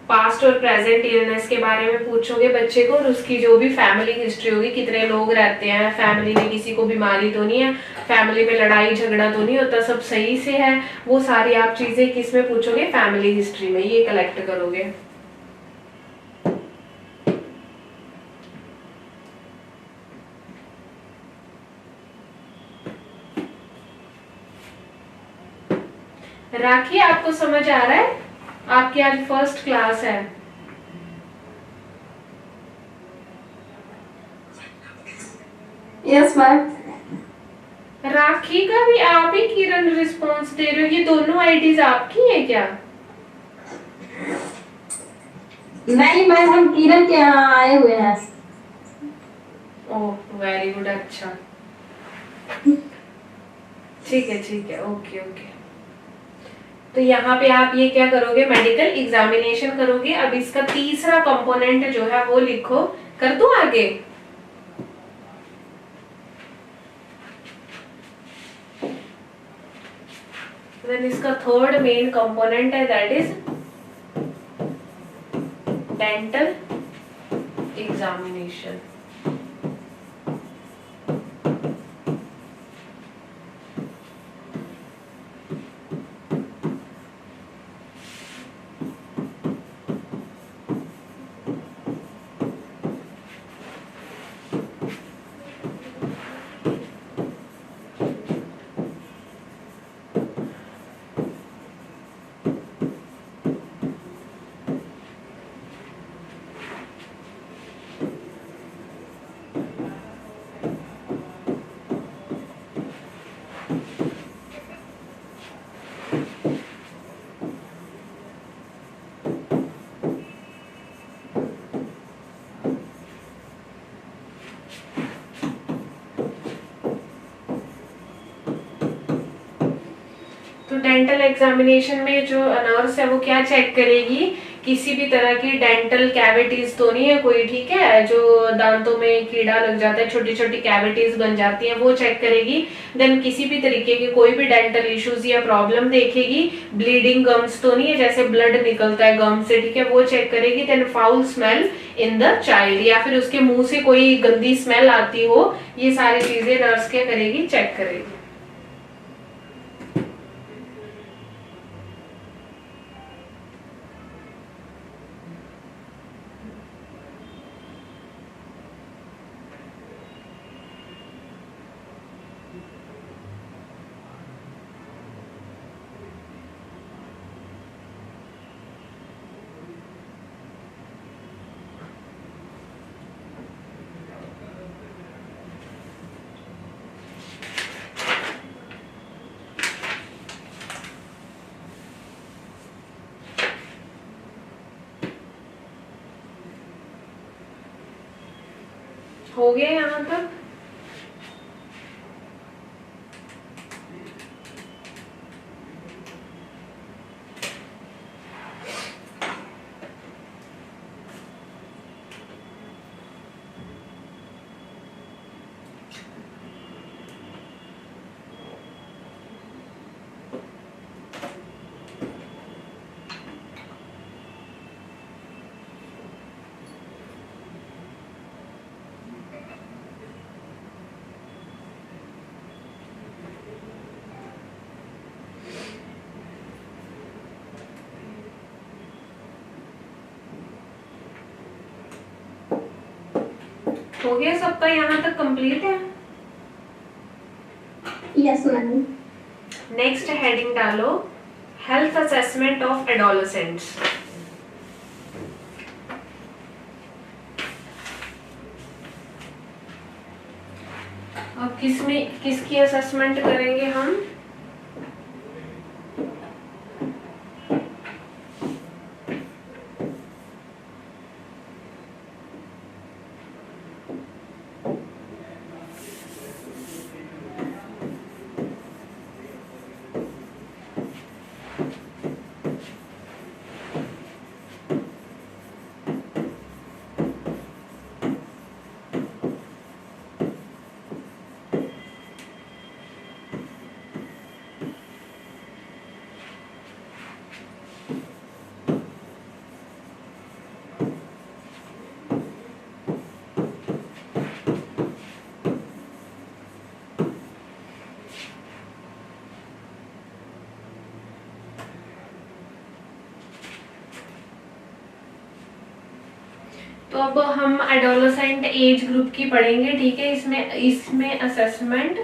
पास्ट और प्रेजेंट इलनेस के बारे में पूछोगे बच्चे को, और उसकी जो भी फैमिली हिस्ट्री होगी, कितने लोग रहते हैं फैमिली में, किसी को बीमारी तो नहीं है, फैमिली में लड़ाई झगड़ा तो नहीं होता, सब सही से है, वो सारी आप चीजें किस में पूछोगे, फैमिली हिस्ट्री में, ये कलेक्ट करोगे। राखी, आपको समझ आ रहा है? आपकी आज फर्स्ट क्लास है। Yes ma'am. राखी का भी आप ही किरण रिस्पॉन्स दे रहे हो? ये दोनों आईडीज आपकी है क्या? नहीं मैम, हम किरण के यहाँ आए हुए हैं। ओह वेरी गुड, अच्छा ठीक है, ओके ओके। तो यहाँ पे आप ये क्या करोगे, मेडिकल एग्जामिनेशन करोगे। अब इसका तीसरा कंपोनेंट जो है वो लिखो। कर दूं आगे? देन इसका थर्ड मेन कंपोनेंट है, दैट इज डेंटल एग्जामिनेशन। तो डेंटल एग्जामिनेशन में जो नर्स है वो क्या चेक करेगी, किसी भी तरह की डेंटल कैविटीज तो नहीं है कोई, ठीक है, जो दांतों में कीड़ा लग जाता है, छोटी छोटी कैविटीज बन जाती हैं, वो चेक करेगी। देन किसी भी तरीके के कोई भी डेंटल इश्यूज या प्रॉब्लम देखेगी। ब्लीडिंग गम्स तो नहीं है, जैसे ब्लड निकलता है गम से, ठीक है, वो चेक करेगी। Then foul smell in the child, या फिर उसके मुंह से कोई गंदी स्मेल आती हो, ये सारी चीजें नर्स क्या करेगी, चेक करेगी। हो गया यहाँ तक? हो गया सबका यहाँ तक कंप्लीट है? Yes ma'am. नेक्स्ट हेडिंग डालो, हेल्थ असेसमेंट ऑफ एडोलेसेंट्स। अब किसकी असेसमेंट करेंगे हम? तो अब हम एडोलेसेंट एज ग्रुप की पढ़ेंगे, ठीक है। इसमें असेसमेंट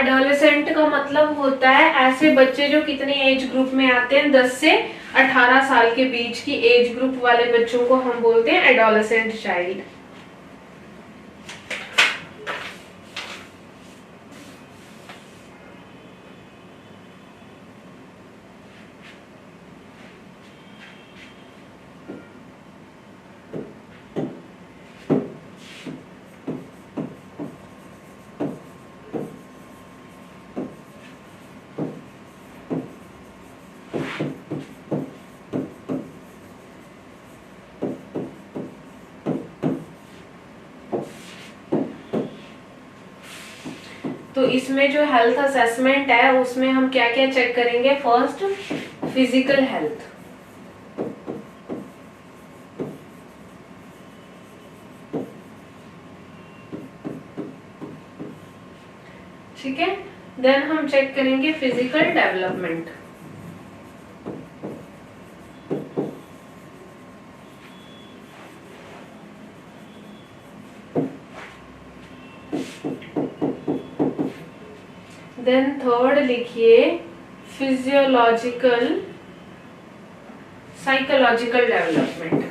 एडोलेसेंट का मतलब होता है ऐसे बच्चे जो कितने एज ग्रुप में आते हैं, 10 से 18 साल के बीच की एज ग्रुप वाले बच्चों को हम बोलते हैं एडोलेसेंट चाइल्ड। तो इसमें जो हेल्थ असेसमेंट है उसमें हम क्या क्या चेक करेंगे? फर्स्ट, फिजिकल हेल्थ, ठीक है। देन हम चेक करेंगे फिजिकल डेवलपमेंट, देन थर्ड लिखिए फिजियोलॉजिकल साइकोलॉजिकल डेवलपमेंट।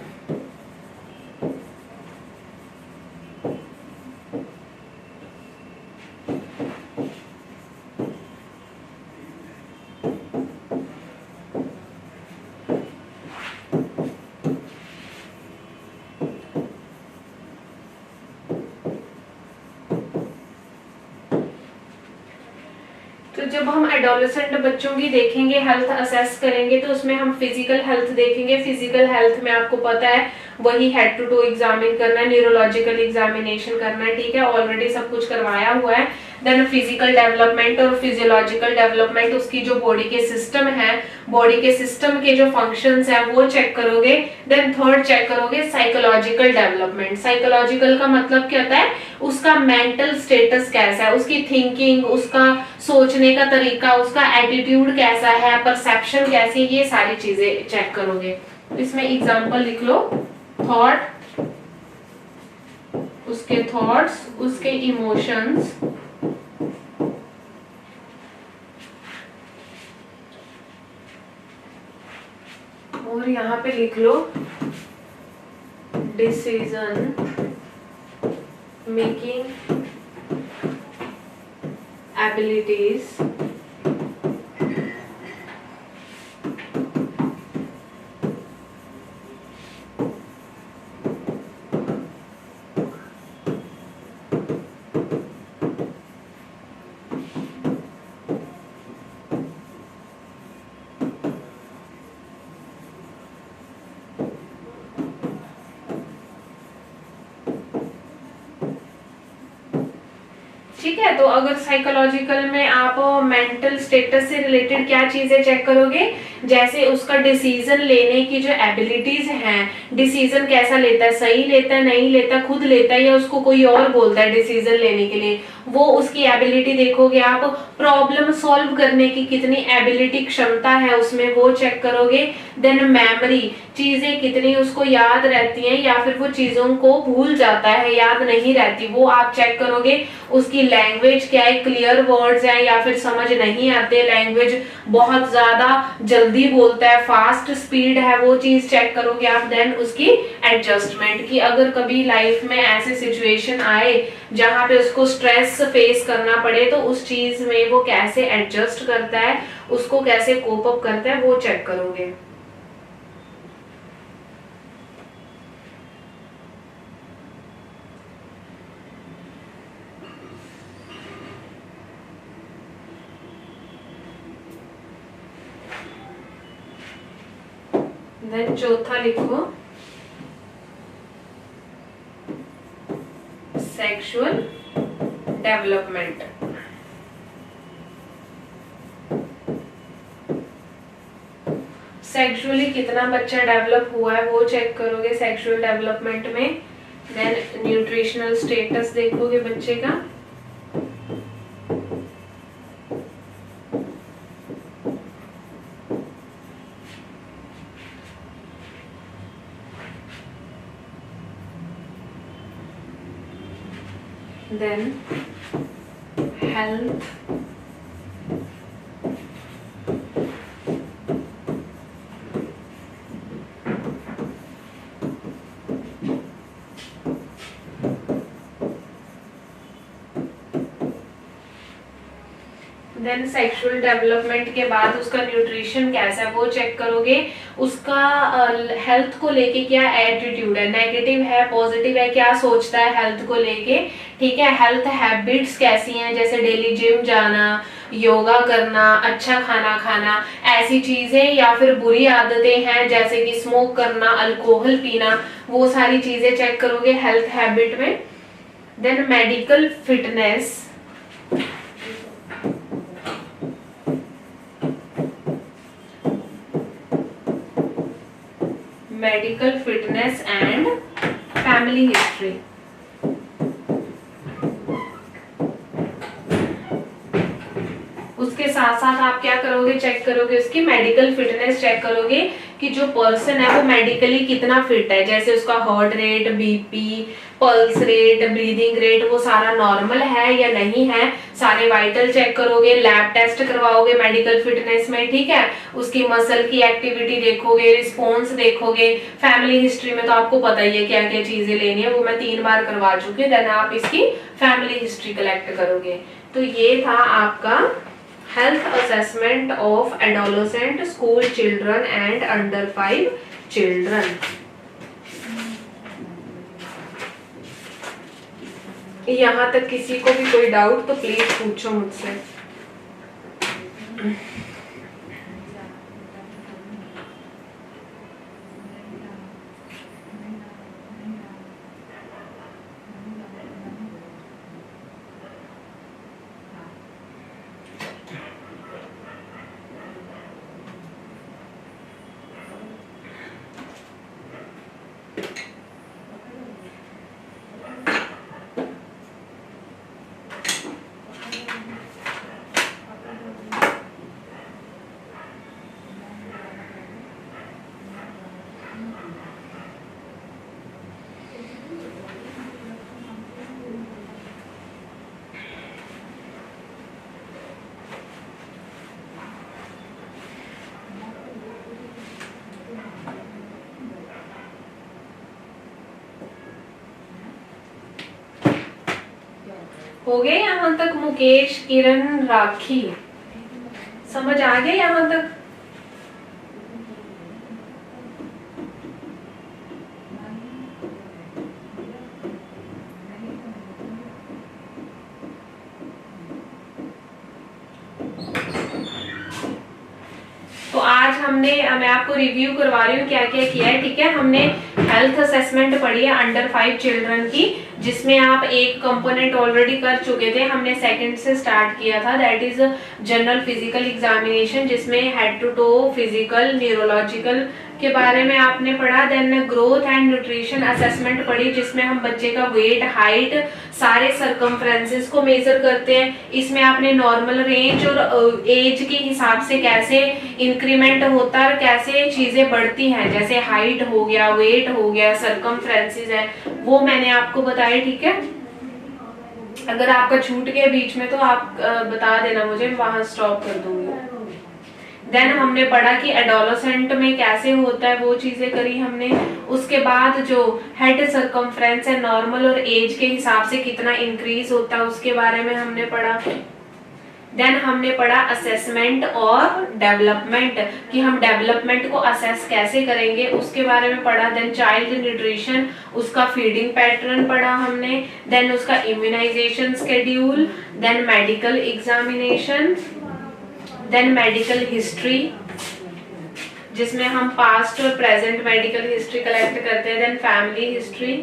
तो जब हम एडोलेसेंट बच्चों की देखेंगे, हेल्थ असेस करेंगे, तो उसमें हम फिजिकल हेल्थ देखेंगे। फिजिकल हेल्थ में आपको पता है वही हेड टू टो एग्जामिन करना है, न्यूरोलॉजिकल एग्जामिनेशन करना है, ठीक है, ऑलरेडी सब कुछ करवाया हुआ है। देन फिजिकल डेवलपमेंट और फिजियोलॉजिकल डेवलपमेंट, उसकी जो बॉडी के सिस्टम है, बॉडी के सिस्टम के जो फंक्शंस हैं वो चेक करोगे। देन थर्ड चेक करोगे साइकोलॉजिकल डेवलपमेंट। साइकोलॉजिकल का मतलब क्या होता है? उसका मेंटल स्टेटस कैसा है, उसकी थिंकिंग, उसका सोचने का तरीका, उसका एटीट्यूड कैसा है, परसेप्शन कैसी है, ये सारी चीजें चेक करोगे। इसमें एग्जांपल लिख लो, थॉट, उसके थॉट्स, उसके इमोशंस, और यहाँ पे लिख लो डिसीजन मेकिंग एबिलिटीज, ठीक है। तो अगर साइकोलॉजिकल में आप मेंटल स्टेटस से रिलेटेड क्या चीजें चेक करोगे, जैसे उसका डिसीजन लेने की जो एबिलिटीज हैं, डिसीजन कैसा लेता है, सही लेता है, नहीं लेता, खुद लेता है या उसको कोई और बोलता है डिसीजन लेने के लिए, वो उसकी एबिलिटी देखोगे आप। प्रॉब्लम सॉल्व करने की कितनी एबिलिटी, क्षमता है उसमें, वो चेक करोगे। देन मेमोरी, चीजें कितनी उसको याद रहती हैं या फिर वो चीजों को भूल जाता है, याद नहीं रहती, वो आप चेक करोगे। उसकी लैंग्वेज क्या है, क्लियर वर्ड्स हैं या फिर समझ नहीं आते, लैंग्वेज बहुत ज्यादा जल्दी बोलता है, फास्ट स्पीड है, वो चीज चेक करोगे आप। देन उसकी एडजस्टमेंट की, अगर कभी लाइफ में ऐसे सिचुएशन आए जहां पे उसको स्ट्रेस फेस करना पड़े तो उस चीज में वो कैसे एडजस्ट करता है, उसको कैसे कोप अप करता है, वो चेक करोगे। देन चौथा लिखो सेक्सुअल डेवलपमेंट। सेक्सुअली कितना बच्चा डेवलप हुआ है वो चेक करोगे सेक्सुअल डेवलपमेंट में। देन न्यूट्रिशनल स्टेटस देखोगे बच्चे का। Then health then sexual development के बाद उसका न्यूट्रिशन कैसा है वो चेक करोगे, उसका हेल्थ को लेके क्या एटीट्यूड है, नेगेटिव है पॉजिटिव है, क्या सोचता है हेल्थ को लेके, ठीक है। हेल्थ हैबिट्स कैसी हैं, जैसे डेली जिम जाना, योगा करना, अच्छा खाना खाना, ऐसी चीजें, या फिर बुरी आदतें हैं जैसे कि स्मोक करना, अल्कोहल पीना, वो सारी चीजें चेक करोगे हेल्थ हैबिट में। Then medical fitness, medical fitness and family history. उसके साथ साथ आप क्या करोगे, चेक करोगे उसकी मेडिकल फिटनेस चेक करोगे कि जो पर्सन है वो मेडिकली कितना फिट है, जैसे उसका heart rate, BP, pulse rate, breathing rate, वो सारा नॉर्मल है या नहीं है, सारे वाइटल चेक करोगे, लैब टेस्ट करवाओगे मेडिकल फिटनेस में, ठीक है। उसकी मसल की एक्टिविटी देखोगे, रिस्पॉन्स देखोगे। फैमिली हिस्ट्री में तो आपको पता ही है क्या क्या चीजें लेनी है, वो मैं 3 बार करवा चुकी हूँ। देन आप इसकी फैमिली हिस्ट्री कलेक्ट करोगे। तो ये था आपका health assessment of adolescent school children and under 5 children. यहाँ तक किसी को भी कोई डाउट तो प्लीज पूछो मुझसे। हो गए यहाँ तक मुकेश, किरण, राखी, समझ आ गया यहाँ तक? तो आज मैं आपको रिव्यू करवा रही हूँ क्या क्या किया है, ठीक है। हमने हेल्थ असेसमेंट पढ़ी है अंडर 5 चिल्ड्रन की, जिसमें आप एक कंपोनेंट ऑलरेडी कर चुके थे, हमने सेकंड से स्टार्ट किया था, that is general physical examination, जिसमें head to toe physical neurological के बारे में आपने पढ़ा। Then growth and nutrition assessment पढ़ी, जिसमें हम बच्चे का वेट, हाइट, सारे सरकमफ्रेंसेस को मेजर करते हैं। इसमें आपने नॉर्मल रेंज और एज के हिसाब से कैसे इंक्रीमेंट होता है और कैसे चीजें बढ़ती हैं, जैसे हाइट हो गया, वेट हो गया, सरकमफ्रेंसेस है, वो मैंने आपको बताया, ठीक है। अगर आपका छूट गया बीच में तो आप बता देना मुझे, वहां स्टॉप कर दूंगी। देन हमने पढ़ा कि एडोलेसेंट में कैसे होता है, वो चीजें करी हमने। उसके बाद जो हेड सरकमफ्रेंस है नॉर्मल और एज के हिसाब से कितना इंक्रीज होता है उसके बारे में हमने पढ़ा। देन हमने पढ़ा असेसमेंट और डेवलपमेंट, कि हम डेवलपमेंट को असेस कैसे करेंगे उसके बारे में पढ़ा। देन चाइल्ड न्यूट्रिशन, उसका फीडिंग पैटर्न पढ़ा हमने। देन उसका immunization schedule, then medical examination, then medical history, जिसमें हम पास्ट और प्रेजेंट मेडिकल हिस्ट्री कलेक्ट करते हैं। Then family history,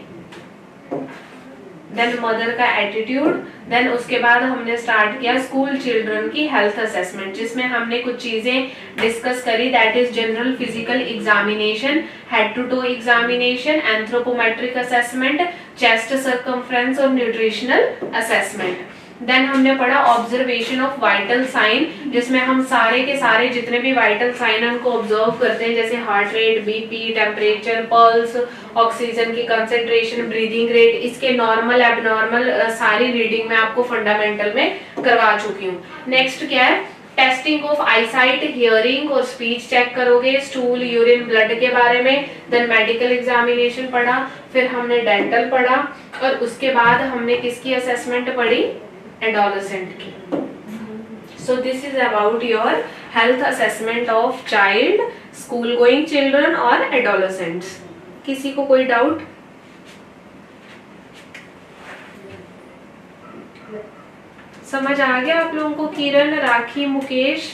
then mother का एटीट्यूड। देन उसके बाद हमने स्टार्ट किया स्कूल चिल्ड्रन की हेल्थ असेसमेंट, जिसमें हमने कुछ चीजें डिस्कस करी, that is general physical examination, head to toe examination, anthropometric assessment, chest circumference और न्यूट्रिशनल असेसमेंट। देन हमने पढ़ा ऑब्जर्वेशन ऑफ वाइटल साइन, जिसमें हम सारे के सारे जितने भी वाइटल साइन है उनको ऑब्जर्व करते हैं, जैसे heart rate, BP, temperature, pulse, oxygen की कंसेंट्रेशन, ब्रीदिंग रेट, इसके नॉर्मल एबनॉर्मल सारी रीडिंग मैं आपको फंडामेंटल में करवा चुकी हूँ। नेक्स्ट क्या है, टेस्टिंग ऑफ आईसाइट, हियरिंग और स्पीच चेक करोगे, स्टूल, यूरिन, ब्लड के बारे में। देन मेडिकल एग्जामिनेशन पढ़ा, फिर हमने डेंटल पढ़ा और उसके बाद हमने किसकी असेसमेंट पढ़ी, एडोलेसेंट की। So this is about your health assessment of child, school going children और एडोलेसेंट्स। किसी को कोई डाउट? समझ आ गया आप लोगों को? किरण, राखी, मुकेश?